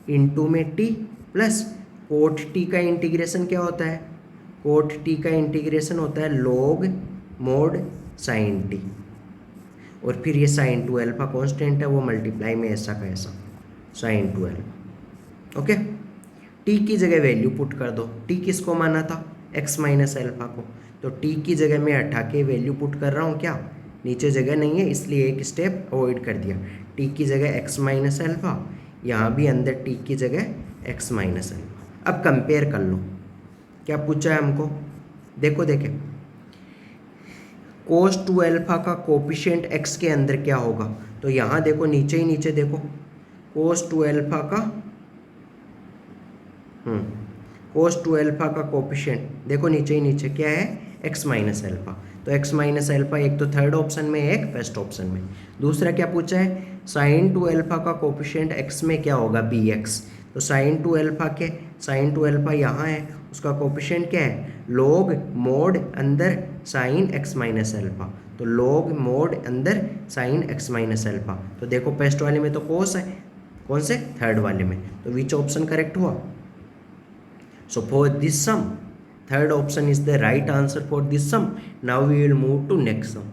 इंटू में टी, प्लस कोट टी का इंटीग्रेशन क्या होता है? कोट टी का इंटीग्रेशन होता है लॉग मोड साइन टी, और फिर ये साइन 2 अल्फ़ा कॉन्स्टेंट है, वो मल्टीप्लाई में ऐसा का ऐसा साइन 2 अल्फ़ा। ओके, टी की जगह वैल्यू पुट कर दो। टी किसको माना था? एक्स माइनस अल्फ़ा को। तो टी की जगह मैं हटा के वैल्यू पुट कर रहा हूँ, क्या नीचे जगह नहीं है, इसलिए एक स्टेप अवॉइड कर दिया। टी की जगह एक्स माइनस अल्फ़ा, यहाँ भी अंदर टी की जगह एक्स माइनस अल्फ़ा। अब कंपेयर कर लो, क्या पूछा है हमको? देखो देखें, कोस 2 अल्फ़ा का कोफिशिएंट एक्स के अंदर क्या होगा? तो यहाँ देखो, नीचे ही नीचे देखो, कोस 2 अल्फ़ा का कोस 2 अल्फ़ा का कोफिशिएंट देखो, नीचे ही नीचे क्या है? X minus alpha. तो एक्स माइनस अल्फ़ा एक तो थर्ड ऑप्शन में, एक फर्स्ट ऑप्शन में। दूसरा क्या पूछा है? साइन 2 अल्फ़ा का कोफिशिएंट एक्स में क्या होगा? B x. तो साइन 2 अल्फ़ा के, साइन 2 अल्फ़ा यहाँ है, उसका कोफिशिएंट क्या है? लॉग मोड अंदर साइन एक्स माइनस अल्फ़ा। तो लॉग मोड अंदर साइन एक्स माइनस अल्फ़ा। तो देखो फर्स्ट वाले में तो कोस है, कौन से? थर्ड वाले में। तो विच ऑप्शन करेक्ट हुआ? So for this sum, third option is the right answer for this sum. Now we will move to next sum.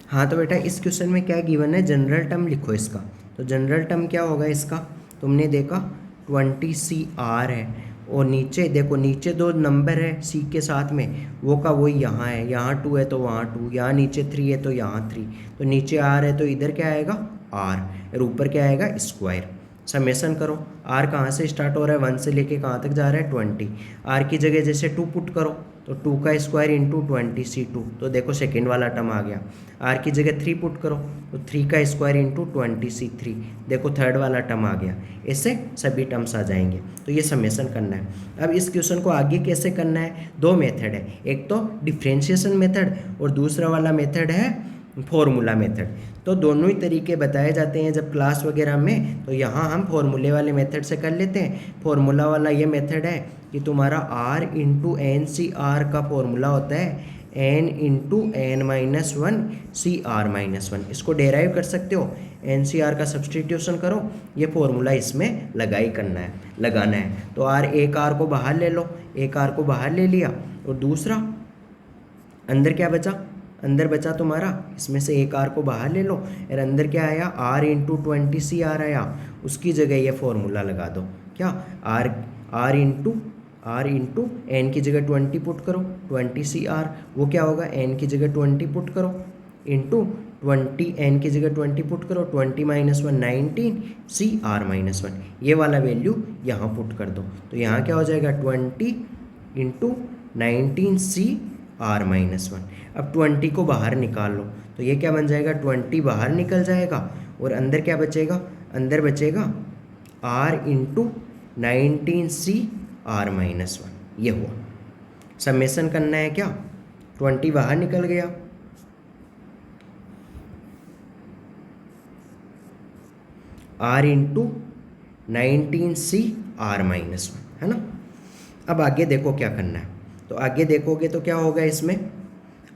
हाँ तो बेटा इस क्वेश्चन में क्या गिवन है? जनरल टर्म लिखो इसका। तो जनरल टर्म क्या होगा इसका? तुमने देखा 20CR है, और नीचे देखो, नीचे दो नंबर है C के साथ में, वो का वही यहाँ है, यहाँ 2 है तो वहाँ 2, यहाँ नीचे 3 है तो यहाँ 3, तो नीचे R है तो इधर क्या आएगा? R, और ऊपर क्या आएगा? स्क्वायर। समेसन करो, R कहाँ से स्टार्ट हो रहा है? 1 से लेके कहाँ तक जा रहा है? 20। R की जगह जैसे 2 पुट करो, तो 2 का स्क्वायर इंटू 20c2, तो देखो सेकेंड वाला टर्म आ गया। r की जगह 3 पुट करो तो 3 का स्क्वायर इंटू 20c3, देखो थर्ड वाला टर्म आ गया। ऐसे सभी टर्म्स आ जाएंगे। तो ये समेसन करना है। अब इस क्वेश्चन को आगे कैसे करना है, दो मेथड है, एक तो डिफ्रेंशिएशन मेथड और दूसरा वाला मेथड है फॉर्मूला मेथड। तो दोनों ही तरीके बताए जाते हैं जब क्लास वगैरह में, तो यहाँ हम फॉर्मूले वाले मेथड से कर लेते हैं। फॉर्मूला वाला ये मेथड है कि तुम्हारा r into n c r का फॉर्मूला होता है n into n minus one c are minus one. इसको डेराइव कर सकते हो, एन सी आर का सब्सटीट्यूशन करो, ये फॉर्मूला इसमें लगाना है। तो एक r को बाहर ले लो, एक r को बाहर ले लिया, और दूसरा अंदर क्या बचा, अंदर बचा तुम्हारा, इसमें से एक r को बाहर ले लो, और अंदर क्या आया, r इंटू 20c r आया, उसकी जगह ये फॉर्मूला लगा दो। क्या, r इंटू एन की जगह 20 पुट करो, 20c r, वो क्या होगा, n की जगह 20 पुट करो इंटू 20, एन की जगह 20 पुट करो, 20 minus one 19 C R minus one, ये वाला वैल्यू यहाँ पुट कर दो। तो यहाँ क्या हो जाएगा, 20 into 19 C R minus one. अब 20 को बाहर निकाल लो, तो ये क्या बन जाएगा, 20 बाहर निकल जाएगा, और अंदर क्या बचेगा, अंदर बचेगा r into 19 C R minus one. ये हुआ। समेसन करना है क्या, 20 बाहर निकल गया, r into 19 C R minus one, है ना। अब आगे देखो क्या करना है, तो आगे देखोगे तो क्या होगा, इसमें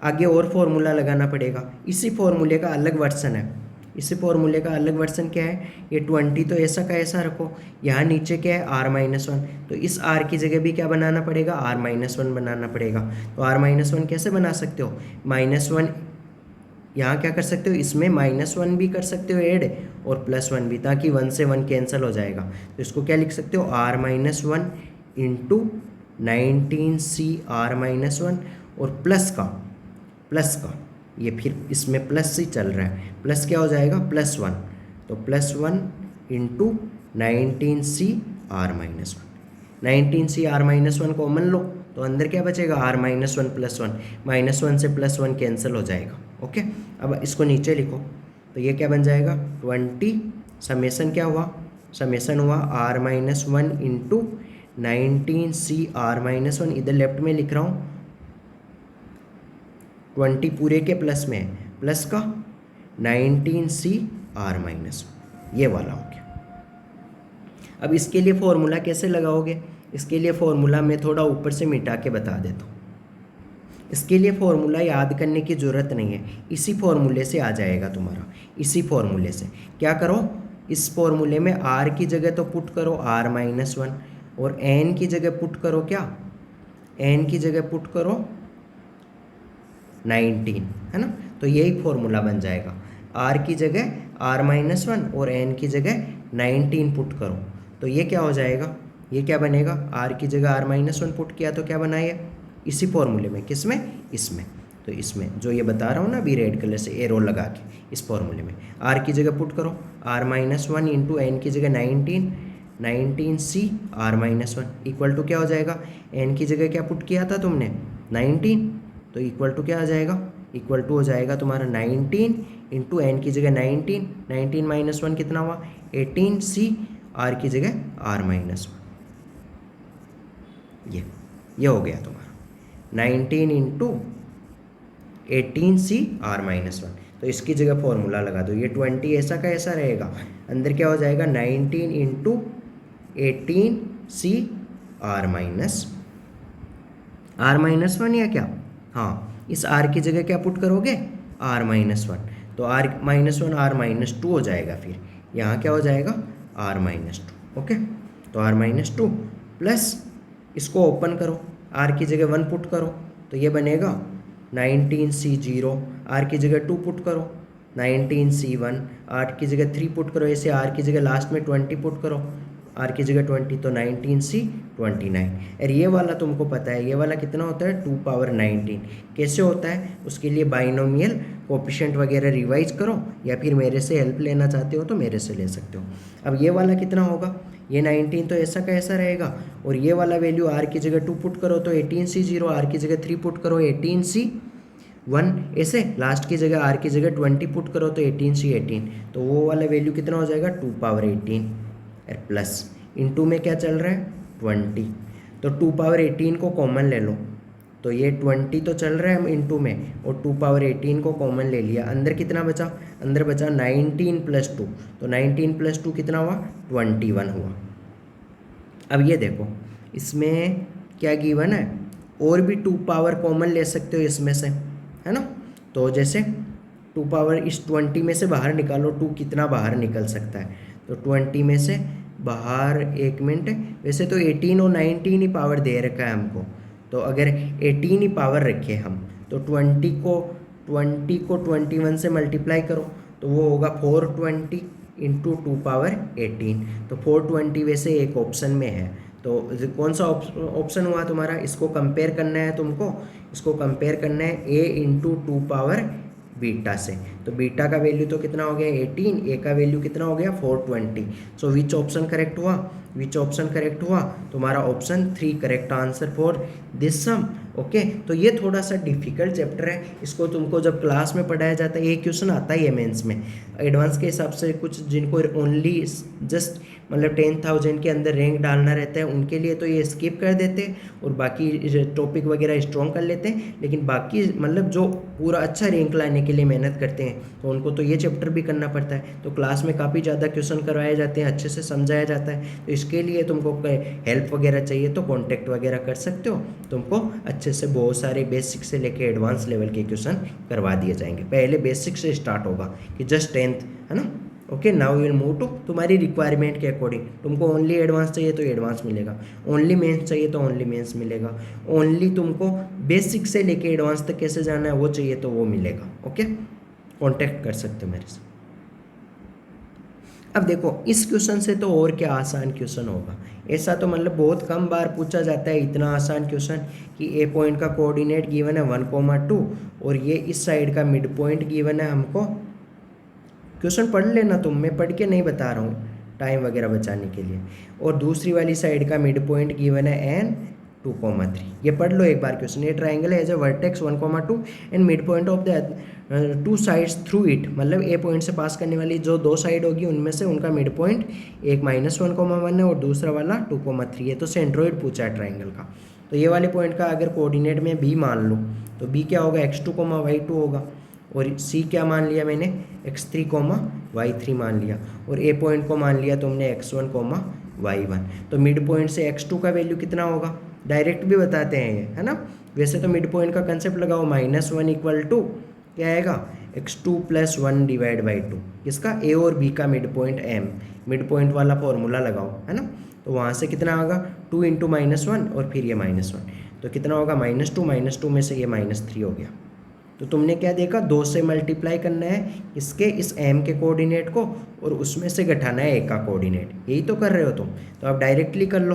आगे और फॉर्मूला लगाना पड़ेगा। इसी फॉर्मूले का अलग वर्सन है, इसी फॉर्मूले का अलग वर्सन क्या है, ये 20 तो ऐसा का ऐसा रखो, यहाँ नीचे क्या है, r माइनस वन, तो इस r की जगह भी क्या बनाना पड़ेगा, r माइनस वन बनाना पड़ेगा। तो r माइनस वन कैसे बना सकते हो, माइनस वन यहाँ क्या कर सकते हो, इसमें माइनस वन भी कर सकते हो ऐड, और प्लस वन भी, ताकि 1 से 1 कैंसिल हो जाएगा। तो इसको क्या लिख सकते हो, r minus one into 19 C R minus one, और प्लस का ये फिर इसमें प्लस से चल रहा है, प्लस क्या हो जाएगा, प्लस वन, तो plus one into 19 C R minus one, 19 C R minus one common लो, तो अंदर क्या बचेगा, R minus one plus one, minus one से प्लस वन कैंसिल हो जाएगा। ओके, अब इसको नीचे लिखो, तो ये क्या बन जाएगा, 20 समेसन क्या हुआ, समेसन हुआ r minus one into 19 C R minus one, इधर लेफ्ट में लिख रहा हूँ, 20 पूरे के प्लस में है, प्लस का 19 सी आर माइनस वन, ये वाला हो गया। अब इसके लिए फॉर्मूला कैसे लगाओगे, इसके लिए फॉर्मूला मैं थोड़ा ऊपर से मिटा के बता देता हूँ। इसके लिए फॉर्मूला याद करने की ज़रूरत नहीं है, इसी फॉर्मूले से आ जाएगा तुम्हारा। इसी फॉर्मूले से क्या करो, इस फॉर्मूले में r की जगह तो पुट करो r माइनस वन, और n की जगह पुट करो क्या, n की जगह पुट करो 19, है ना। तो यही फॉर्मूला बन जाएगा, r की जगह r माइनस वन और n की जगह 19 पुट करो, तो ये क्या हो जाएगा, ये क्या बनेगा, r की जगह r माइनस वन पुट किया तो क्या बना, ये इसी फॉर्मूले में, किसमें, इसमें, तो इसमें जो ये बता रहा हूँ ना अभी रेड कलर से एरो लगा के, इस फॉर्मूले में r की जगह पुट करो, r minus one into n की जगह 19 C R minus one equal to क्या हो जाएगा, n की जगह क्या पुट किया था तुमने, 19, तो इक्वल टू क्या आ जाएगा, इक्वल टू हो जाएगा तुम्हारा 19 इंटू एन की जगह 19 माइनस वन कितना हुआ, 18 सी आर की जगह आर माइनस वन, ये हो गया तुम्हारा 19 into 18 c are minus one. तो इसकी जगह फॉर्मूला लगा दो, ये 20 ऐसा का ऐसा रहेगा, अंदर क्या हो जाएगा, 19 into 18 c are minus one, या क्या, हाँ, इस r की जगह क्या पुट करोगे, r माइनस वन, तो r minus one r minus two हो जाएगा, फिर यहाँ क्या हो जाएगा, r माइनस टू। ओके, तो r माइनस टू प्लस इसको ओपन करो, r की जगह 1 पुट करो, तो ये बनेगा 19 सी जीरो, r की जगह 2 पुट करो, 19 सी वन, r की जगह 3 पुट करो, ऐसे r की जगह लास्ट में 20 पुट करो, r की जगह 20, तो 19 सी 29। और ये वाला तुमको पता है, ये वाला कितना होता है, 2 पावर 19। कैसे होता है, उसके लिए बाइनोमियल कोएफिशिएंट वगैरह रिवाइज करो, या फिर मेरे से हेल्प लेना चाहते हो तो मेरे से ले सकते हो। अब ये वाला कितना होगा, ये 19 तो ऐसा का ऐसा रहेगा, और ये वाला वैल्यू आर की जगह 2 पुट करो तो 18C0, आर की जगह 3 पुट करो 18C1, ऐसे लास्ट की जगह आर की जगह 20 पुट करो तो 18C18, तो वो वाला वैल्यू कितना हो जाएगा 2 पावर 18 प्लस इनटू में क्या चल रहा है 20, तो 2 पावर 18 को कॉमन ले लो, तो ये 20 तो चल रहा है हम इनटू में, और 2 पावर 18 को कॉमन ले लिया, अंदर कितना बचा, अंदर बचा 19 प्लस 2, तो 19 प्लस 2 कितना हुआ 21 हुआ। अब ये देखो इसमें क्या गिवन है, और भी 2 पावर कॉमन ले सकते हो इसमें से, है ना, तो जैसे 2 पावर इस 20 में से बाहर निकालो, 2 कितना बाहर निकल सकता है, तो 20 में से बाहर, एक मिनट, वैसे तो 18 और 19 ही पावर दे रखा है हमको, तो अगर 18 ही पावर रखे हम, तो 20 को 21 से मल्टीप्लाई करो तो वो होगा 420 इंटू 2 पावर 18, तो 420 वैसे एक ऑप्शन में है, तो कौन सा ऑप्शन हुआ तुम्हारा, इसको कंपेयर करना है तुमको, इसको कंपेयर करना है ए इंटू 2 पावर बीटा से, तो बीटा का वैल्यू तो कितना हो गया 18, ए का वैल्यू कितना हो गया 420, सो विच ऑप्शन करेक्ट हुआ, विच ऑप्शन करेक्ट हुआ, तुम्हारा option 3 correct answer for this sum. Okay, तो ये थोड़ा सा डिफिकल्ट चैप्टर है, इसको तुमको जब क्लास में पढ़ाया जाता है ये क्वेश्चन आता ही है मेंस में, एडवांस के हिसाब से कुछ जिनको ओनली जस्ट मतलब 10,000 के अंदर रैंक डालना रहता है उनके लिए तो ये स्किप कर देते हैं और बाकी टॉपिक वगैरह स्ट्रॉन्ग कर लेते हैं, लेकिन बाकी मतलब जो पूरा अच्छा रैंक लाने के लिए मेहनत करते हैं तो उनको तो ये चैप्टर भी करना पड़ता है, तो क्लास में काफ़ी ज़्यादा क्वेश्चन करवाए जाते हैं, अच्छे से समझाया जाता है, तो इसके लिए तुमको हेल्प वगैरह चाहिए तो कॉन्टैक्ट वगैरह कर सकते हो, तुमको अच्छे से बहुत सारे बेसिक से लेके एडवांस लेवल के क्वेश्चन करवा दिए जाएंगे, पहले बेसिक से स्टार्ट होगा कि जस्ट 10th, है ना। Okay, now will move to तुम्हारी रिक्वायरमेंट के अकॉर्डिंग, तुमको ओनली एडवांस चाहिए तो एडवांस मिलेगा, ओनली मेंस चाहिए तो ओनली मेंस मिलेगा, ओनली तुमको बेसिक से लेके एडवांस तक कैसे जाना है वो चाहिए तो वो मिलेगा। ओके, कॉन्टैक्ट कर सकते हो मेरे से। अब देखो इस क्वेश्चन से तो और क्या आसान क्वेश्चन होगा, ऐसा तो मतलब बहुत कम बार पूछा जाता है इतना आसान क्वेश्चन कि ए पॉइंट का कोऑर्डिनेट गिवन है 1,2 और ये इस साइड का मिड पॉइंट गिवन है हमको, क्वेश्चन पढ़ लेना तुम, मैं पढ़ के नहीं बता रहा हूँ टाइम वगैरह बचाने के लिए, और दूसरी वाली साइड का मिड पॉइंट गिवन है n 2,3, ये पढ़ लो एक बार क्वेश्चन, ये ट्राइंगल है as a vertex 1,2 and mid point of the 2 sides through it, मतलब ए पॉइंट से पास करने वाली जो 2 साइड होगी उनमें से उनका मिड पॉइंट एक -1,1 है और दूसरा वाला 2,3 है, तो सेंट्रोइड पूछा है ट्राइंगल का, तो ये वाले पॉइंट का अगर कोऑर्डिनेट में b मान लो तो b क्या होगा x2, y2 होगा, और c क्या मान लिया मैंने x3, y3 मान लिया, और a पॉइंट को मान लिया तुमने x1, y1, तो मिड पॉइंट से x2 का वैल्यू कितना होगा, डायरेक्ट भी बताते हैं ये, है ना, वैसे तो मिड पॉइंट का कंसेप्ट लगाओ, -1 इक्वल टू क्या आएगा x2 + 1 डिवाइड बाई 2, किसका a और b का mid point m, mid point वाला फॉर्मूला लगाओ, है ना, तो वहाँ से कितना होगा 2 × -1 और फिर ये -1, तो कितना होगा -2 में से ये -3 हो गया, तो तुमने क्या देखा 2 से मल्टीप्लाई करना है इसके इस m के कोऑर्डिनेट को और उसमें से घटाना है a का कोऑर्डिनेट, यही तो कर रहे हो तुम, तो आप डायरेक्टली कर लो,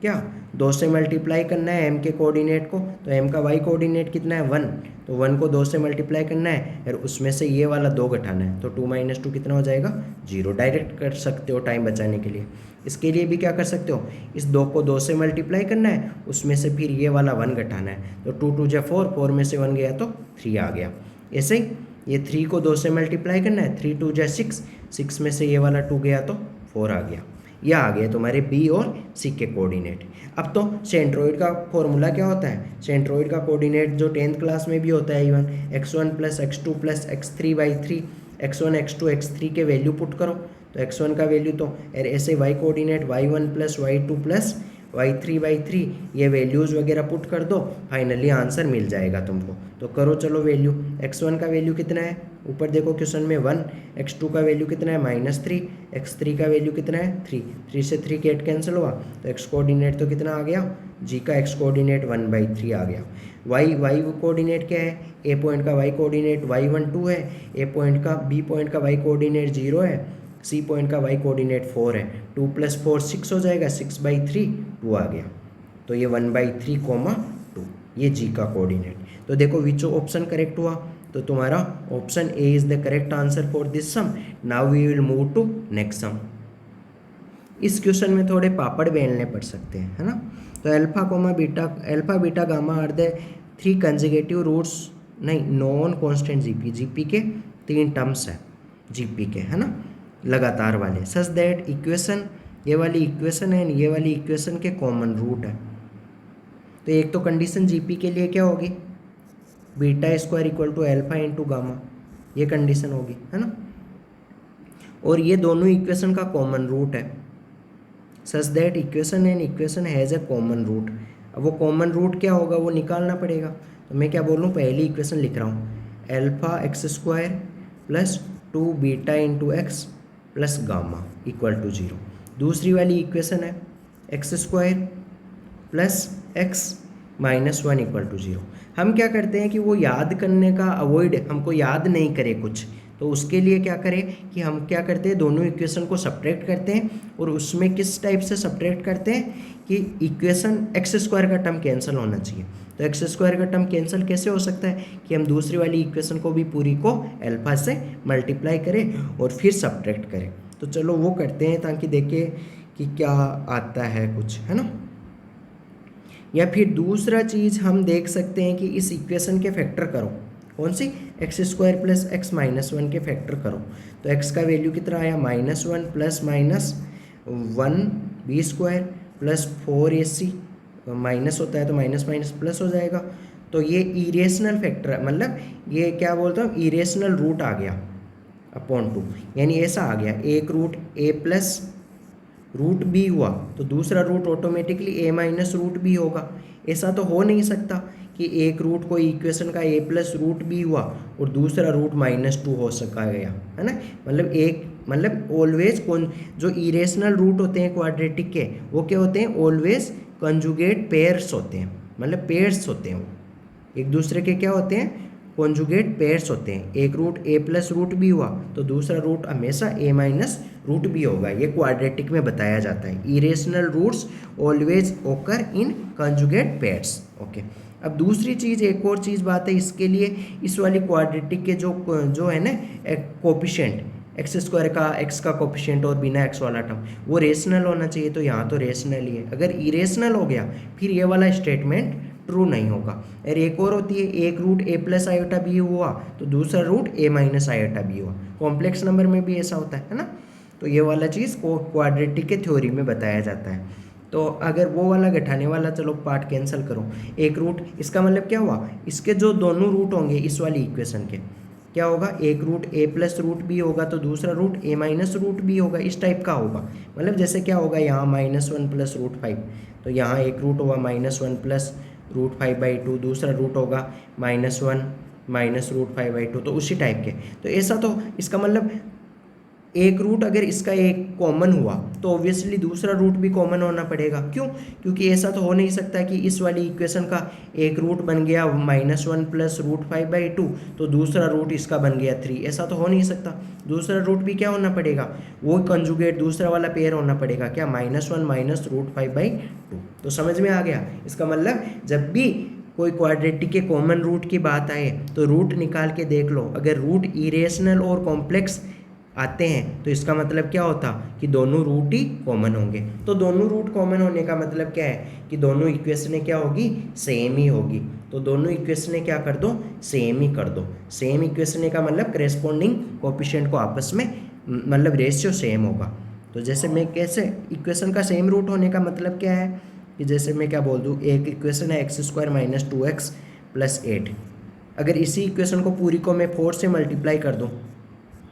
क्या 2 से मल्टीप्लाई करना है m के कोऑर्डिनेट को, तो m का y कोऑर्डिनेट कितना है 1, तो 1 को 2 से मल्टीप्लाई करना है और उसमें से ये वाला 2 घटाना है, तो 2 - 2 कितना हो जाएगा 0, डायरेक्ट कर सकते हो टाइम बचाने के लिए। इसके लिए भी क्या कर सकते हो, इस 2 को 2 से मल्टीप्लाई करना है उसमें से फिर ये वाला 1 घटाना है, तो 2 × 2 = 4, 4 में से 1 गया तो 3 आ गया, ऐसे ही ये 3 को 2 से मल्टीप्लाई करना है, 3 × 2 = 6, 6 में से ये वाला 2 गया तो 4 आ गया, यह आ गया तुम्हारे b और c के कोऑर्डिनेट। अब तो सेंट्रोइड का फॉर्मूला क्या होता है, सेंट्रोइड का कोऑर्डिनेट जो 10th क्लास में भी होता है even, x1 + x2 + x3/3, x1 x2 x3 के वैल्यू पुट करो, तो x1 का वैल्यू तो ऐसे y coordinate y1 + y2 + y3/3, ये वैल्यूज़ वगैरह पुट कर दो, फाइनली आंसर मिल जाएगा तुमको, तो करो चलो वैल्यू, x1 का वैल्यू कितना है, ऊपर देखो क्वेश्चन में 1, x2 का वैल्यू कितना है -3, x3 का वैल्यू कितना है 3, 3 से 3 गेट कैंसिल हुआ, तो x कोऑर्डिनेट तो कितना आ गया, g का x कोऑर्डिनेट 1/3 आ गया, y कोऑर्डिनेट क्या है, a पॉइंट का y कोऑर्डिनेट y1 2 है, a पॉइंट का b पॉइंट का y कोऑर्डिनेट 0 है, सी पॉइंट का y कोऑर्डिनेट 4 है, 2 + 4 6 हो जाएगा, 6/3 2 आ गया, तो ये 1/3, 2 ये g का कोऑर्डिनेट, तो देखो विच ऑप्शन करेक्ट हुआ, तो तुम्हारा option A is the correct answer for this sum. Now we will move to next sum. इस क्वेश्चन में थोड़े पापड़ बेलने पड़ सकते हैं, है ना। तो alpha beta gamma are the 3 consecutive roots, नहीं, नॉन कांस्टेंट जीपी के 3 टर्म्स है जीपी के, है ना, लगातार वाले, सच दैट इक्वेशन, ये वाली इक्वेशन है, ये वाली इक्वेशन के कॉमन रूट है। तो एक तो कंडीशन जीपी के लिए क्या होगी, beta square equal to alpha into gamma, ये कंडीशन होगी, है ना। और ये दोनों इक्वेशन का कॉमन रूट है, such that equation and equation has a common root. अब वो कॉमन रूट क्या होगा वो निकालना पड़ेगा। तो मैं क्या बोल रहा हूँ, पहली इक्वेशन लिख रहा हूँ, alpha x square plus 2 beta into x plus gamma equal to 0। दूसरी वाली इक्वेशन है x square plus x minus 1 equal to 0। हम क्या करते हैं कि वो याद करने का अवॉइड, हमको याद नहीं करे कुछ, तो उसके लिए क्या करें कि हम क्या करते हैं, दोनों इक्वेशन को सब्ट्रैक्ट करते हैं। और उसमें किस टाइप से सब्ट्रैक्ट करते हैं कि इक्वेशन एक्स स्क्वायर का टर्म कैंसिल होना चाहिए। तो एक्स स्क्वायर का टर्म कैंसिल कैसे हो सकता है कि हम दूसरी वाली इक्वेशन को भी पूरी को अल्फा से मल्टीप्लाई करें और फिर सब्ट्रैक्ट करें। तो चलो वो करते हैं ताकि देखें कि क्या आता है कुछ, है ना। या फिर दूसरा चीज़ हम देख सकते हैं कि इस इक्वेशन के फैक्टर करो, कौन सी, X square plus x minus 1 के फैक्टर करो। तो एक्स का वैल्यू कितना आया, -1 plus minus 1 b square plus 4ac, minus होता है तो माइनस माइनस प्लस हो जाएगा। तो ये इरेशनल फैक्टर है, मतलब ये क्या बोलता हूँ, इरेशनल रूट आ गया अपॉन 2, यानी ऐसा आ गया, एक root a plus root b हुआ तो दूसरा root automatically a minus root B होगा। ऐसा तो हो नहीं सकता कि एक रूट कोई इक्वेशन का a प्लस रूट बी हुआ और दूसरा रूट -2 हो सका गया, है ना। मतलब ऑलवेज कौन, जो इरेशनल रूट होते हैं क्वाड्रेटिक के, वो क्या होते हैं, ऑलवेज कंजुगेट पेयर्स होते हैं, मतलब पेयर्स होते हैं, वो एक दूसरे के क्या होते हैं, कॉन्जुगेट पेयर्स होते हैं। एक root a plus root b हुआ तो दूसरा रूट हमेशा a माइनस रूट बी होगा, ये क्वाड्रेटिक में बताया जाता है। इरेशनल रूट्स ऑलवेज ओकर इन कंजुगेट पेयर्स। ओके, अब दूसरी चीज़, एक और चीज़ बात है इसके लिए, इस वाली क्वाड्रेटिक के जो है ना कोफिशिएंट, एक्स स्क्वायर का एक्स का कोफिशिएंट और बिना एक्स वाला टर्म, वो रेशनल होना चाहिए। तो यहाँ तो रेशनल ही है, अगर इरेशनल हो गया फिर ये वाला स्टेटमेंट ट्रू नहीं होगा। और एक और होती है, एक root a plus iota B हुआ तो दूसरा root a minus iota B हुआ, कॉम्प्लेक्स नंबर में भी ऐसा होता है ना। तो ये वाला चीज़ को क्वाड्रेटिक के थ्योरी में बताया जाता है। तो अगर वो वाला घटाने वाला, चलो पार्ट कैंसिल करो, एक रूट, इसका मतलब क्या हुआ, इसके जो दोनों रूट होंगे इस वाली इक्वेशन के, क्या होगा, एक root a plus root B होगा तो दूसरा root a minus root B होगा, इस टाइप का होगा। मतलब जैसे क्या होगा, यहाँ -1 प्लस √5, तो यहाँ एक रूट होगा -1 प्लस √5/2, दूसरा रूट होगा -1 माइनस √5/2, तो उसी टाइप के। तो ऐसा तो इसका मतलब एक रूट अगर इसका एक कॉमन हुआ तो ऑब्वियसली दूसरा रूट भी कॉमन होना पड़ेगा। क्यों, क्योंकि ऐसा तो हो नहीं सकता कि इस वाली इक्वेशन का एक रूट बन गया -1 प्लस √5/2 तो दूसरा रूट इसका बन गया 3, ऐसा तो हो नहीं सकता। दूसरा रूट भी क्या होना पड़ेगा, वो कंजुगेट दूसरा वाला पेयर होना पड़ेगा, क्या, -1 माइनस √5/2। तो समझ में आ गया। इसका मतलब जब भी कोई क्वाड्रेटिक के कॉमन रूट की बात आए तो रूट निकाल के देख लो, अगर रूट इरेशनल और कॉम्प्लेक्स आते हैं तो इसका मतलब क्या होता कि दोनों रूट ही कॉमन होंगे। तो दोनों रूट कॉमन होने का मतलब क्या है कि दोनों इक्वेशनें क्या होगी, सेम ही होगी। तो दोनों इक्वेशनें क्या कर दो, सेम ही कर दो। सेम इक्वेशनें का मतलब करेस्पॉन्डिंग कोएफिशिएंट को आपस में, मतलब रेशियो सेम होगा। तो जैसे मैं कैसे, इक्वेशन का सेम रूट होने का मतलब क्या है कि जैसे मैं क्या बोल दूँ, एक इक्वेशन है x² - 2x + 8, अगर इसी इक्वेशन को पूरी को मैं 4 से मल्टीप्लाई कर दूँ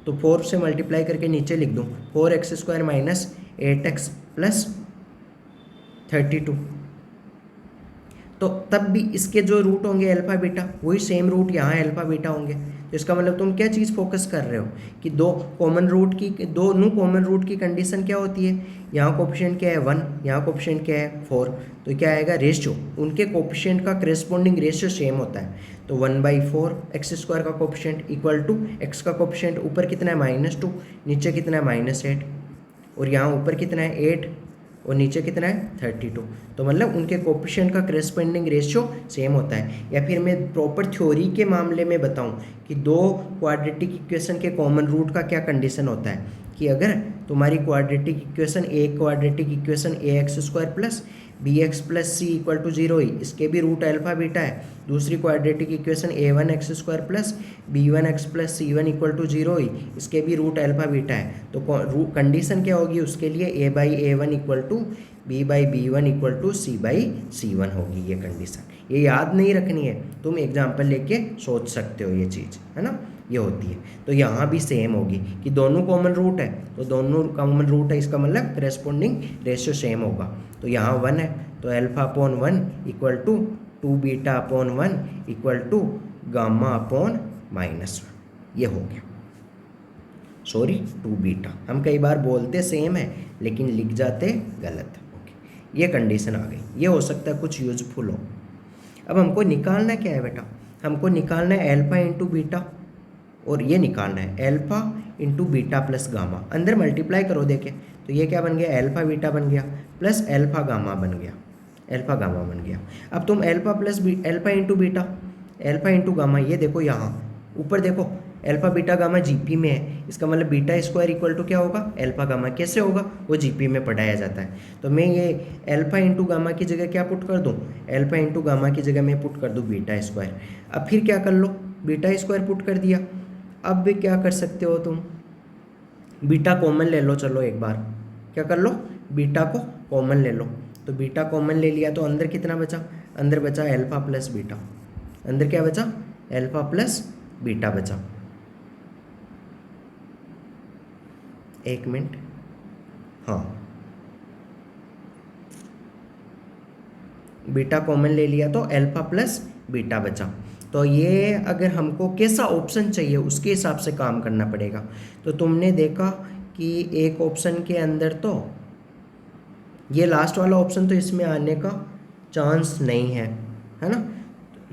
तो 4 से मल्टीप्लाई करके नीचे लिख दूँ 4x² - 8x + 32, तो तब भी इसके जो रूट होंगे अल्फा बीटा, वही सेम रूट यहाँ अल्फा बीटा होंगे। तो इसका मतलब तुम क्या चीज़ फोकस कर रहे हो कि दोनों कॉमन रूट की कंडीशन क्या होती है, यहाँ कोफिशिएंट क्या है 1, यहाँ कोफिशिएंट क्या है 4, तो क्या आएगा, रेशियो, उनके कोफिशिएंट का करेस्पॉन्डिंग रेशियो सेम होता है। तो 1/4 x² का कोफिशिएंट इक्वल टू x का कोफिशिएंट ऊपर कितना है -2, नीचे कितना है -8, और यहाँ ऊपर कितना है 8 और नीचे कितना है 32। तो मतलब उनके कोफिशिएंट का करेस्पॉन्डिंग रेशियो सेम होता है। या फिर मैं प्रॉपर थ्योरी के मामले में बताऊं कि दो क्वाड्रेटिक इक्वेशन के कॉमन रूट का क्या कंडीशन होता है कि अगर तुम्हारी क्वाड्रेटिक इक्वेशन एक quadratic equation A X square plus B X plus C equal to 0 ही, इसके भी रूट अल्फा बीटा है। दूसरी quadratic equation A one X square plus B one X plus C one equal to 0 ही, इसके भी root alpha beta है। तो कंडीशन क्या होगी उसके लिए, A by A one equal to B by B one equal to C by C one होगी ये कंडीशन। ये याद नहीं रखनी है, तुम एग्जाम्पल लेके सोच सकते हो ये चीज़, है ना, ये होती है। तो यहाँ भी सेम होगी कि दोनों कॉमन रूट है, तो दोनों कॉमन रूट है, इसका मतलब करेस्पॉन्डिंग रेशियो सेम होगा। तो यहाँ 1 है, तो alpha upon 1 equal to 2 beta upon 1 equal to gamma upon -1, ये हो गया। सॉरी 2 बीटा, हम कई बार बोलते सेम है लेकिन लिख जाते गलत। ओके, ये कंडीशन आ गई, ये हो सकता है कुछ यूजफुल हो। अब हमको निकालना क्या है बेटा, हमको निकालना है अल्फा इंटू बीटा, और ये निकालना है alpha into beta plus gamma. अंदर मल्टीप्लाई करो देखे, तो ये क्या बन गया, अल्फा बीटा बन गया प्लस अल्फा गामा बन गया, अल्फा गामा बन गया। अब तुम alpha plus alpha into beta, alpha into gamma, ये देखो यहाँ ऊपर देखो अल्फा बीटा गामा जीपी में है, इसका मतलब बीटा स्क्वायर इक्वल टू क्या होगा, अल्फा गामा। कैसे होगा, वो जीपी में पढ़ाया जाता है। तो मैं ये अल्फा इंटू गामा की जगह क्या पुट कर दूँ, अल्फा इंटू गामा की जगह मैं पुट कर दूँ बीटा स्क्वायर। अब फिर क्या कर लो, बीटा स्क्वायर पुट कर दिया। अब भी क्या कर सकते हो तुम, बीटा कॉमन ले लो, चलो एक बार क्या कर लो, बीटा को कॉमन ले लो। तो बीटा कॉमन ले लिया तो अंदर कितना बचा, अंदर बचा अल्फा प्लस बीटा, अंदर क्या बचा, अल्फा प्लस बीटा बचा। एक मिनट, हाँ बीटा कॉमन ले लिया तो अल्फा प्लस बीटा बचा। तो ये अगर हमको कैसा ऑप्शन चाहिए उसके हिसाब से काम करना पड़ेगा। तो तुमने देखा कि एक ऑप्शन के अंदर तो ये लास्ट वाला ऑप्शन तो इसमें आने का चांस नहीं है, है ना,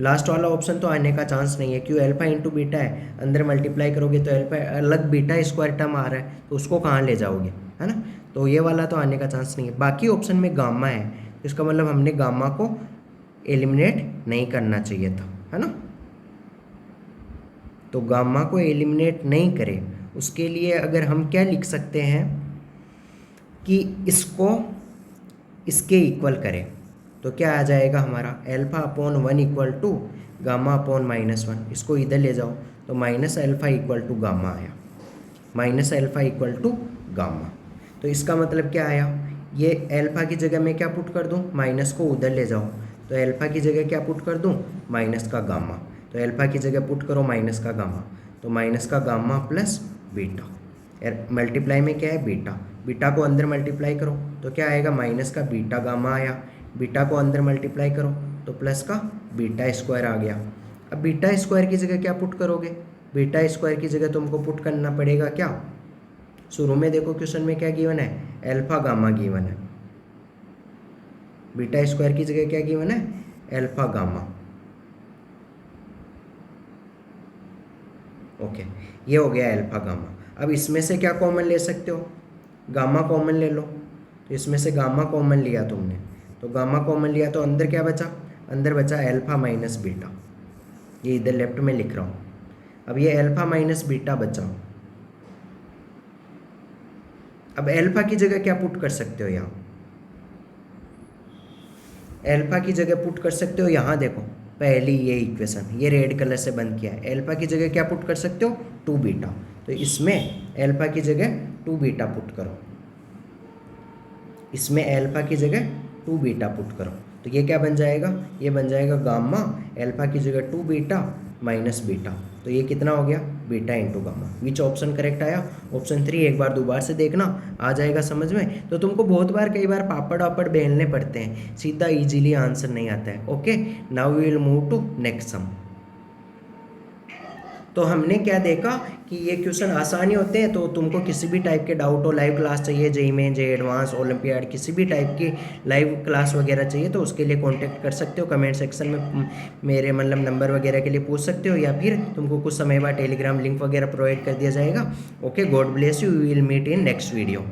लास्ट वाला ऑप्शन तो आने का चांस नहीं है, क्यों, अल्फा इंटू बीटा है, अंदर मल्टीप्लाई करोगे तो अल्फा अलग बीटा स्क्वायर टर्म आ रहा है, तो उसको कहाँ ले जाओगे, है ना। तो ये वाला तो आने का चांस नहीं है। बाकी ऑप्शन में गामा है, इसका मतलब हमने गामा को एलिमिनेट नहीं करना चाहिए था, है ना। तो गामा को एलिमिनेट नहीं करें उसके लिए अगर हम क्या लिख सकते हैं कि इसको इसके इक्वल करें, तो क्या आ जाएगा हमारा, alpha upon 1 equal to gamma upon -1। इसको इधर ले जाओ तो minus alpha equal to gamma आया, minus alpha equal to gamma. तो इसका मतलब क्या आया, ये अल्फा की जगह मैं क्या पुट कर दूं, माइनस को उधर ले जाओ, तो अल्फा की जगह क्या पुट कर दूं, माइनस का गामा। तो अल्फा की जगह पुट करो माइनस का गामा, तो माइनस का गामा प्लस बीटा, मल्टीप्लाई में क्या है बीटा, बीटा को अंदर मल्टीप्लाई करो तो क्या आएगा, माइनस का बीटा गामा आया, बीटा को अंदर मल्टीप्लाई करो तो प्लस का बीटा स्क्वायर आ गया। अब बीटा स्क्वायर की जगह क्या पुट करोगे, बीटा स्क्वायर की जगह तुमको पुट करना पड़ेगा क्या, शुरू में देखो क्वेश्चन में क्या गिवन है, अल्फा गामा गिवन है, बीटा स्क्वायर की जगह क्या गिवन है, अल्फा गामा। ओके, ये हो गया अल्फा गामा। अब इसमें से क्या कॉमन ले सकते हो, गामा कॉमन ले लो। तो इसमें से गामा कॉमन लिया तुमने, तो गामा कॉमन लिया तो अंदर क्या बचा, अंदर बचा अल्फा माइनस बीटा, ये इधर लेफ्ट में लिख रहा हूँ। अब ये अल्फा माइनस बीटा बचा। अब अल्फा की जगह क्या पुट कर सकते हो, यहाँ अल्फा की जगह पुट कर सकते हो, यहाँ देखो पहली ये इक्वेशन ये रेड कलर से बंद किया है, अल्फा की जगह क्या पुट कर सकते हो, 2 बीटा। तो इसमें अल्फा की जगह 2 बीटा पुट करो, इसमें अल्फा की जगह 2 बीटा पुट करो, तो ये क्या बन जाएगा, ये बन जाएगा गामा अल्फा की जगह 2 बीटा माइनस बीटा। तो ये कितना हो गया, बीटा इंटू गामा। विच ऑप्शन करेक्ट आया, ऑप्शन 3। एक बार दोबारा से देखना, आ जाएगा समझ में। तो तुमको बहुत बार कई बार पापड़ वापड़ बेलने पड़ते हैं, सीधा इजीली आंसर नहीं आता है। Okay, now we will move to next sum. तो हमने क्या देखा कि ये क्वेश्चन आसानी होते हैं, तो तुमको किसी भी टाइप के डाउट हो, लाइव क्लास चाहिए, JEE main, JEE advance, olympiad, किसी भी टाइप की लाइव क्लास वगैरह चाहिए तो उसके लिए कांटेक्ट कर सकते हो। कमेंट सेक्शन में मेरे मतलब नंबर वगैरह के लिए पूछ सकते हो, या फिर तुमको कुछ समय बाद टेलीग्राम लिंक वगैरह प्रोवाइड कर दिया जाएगा। Okay, God bless you, we will meet in next video.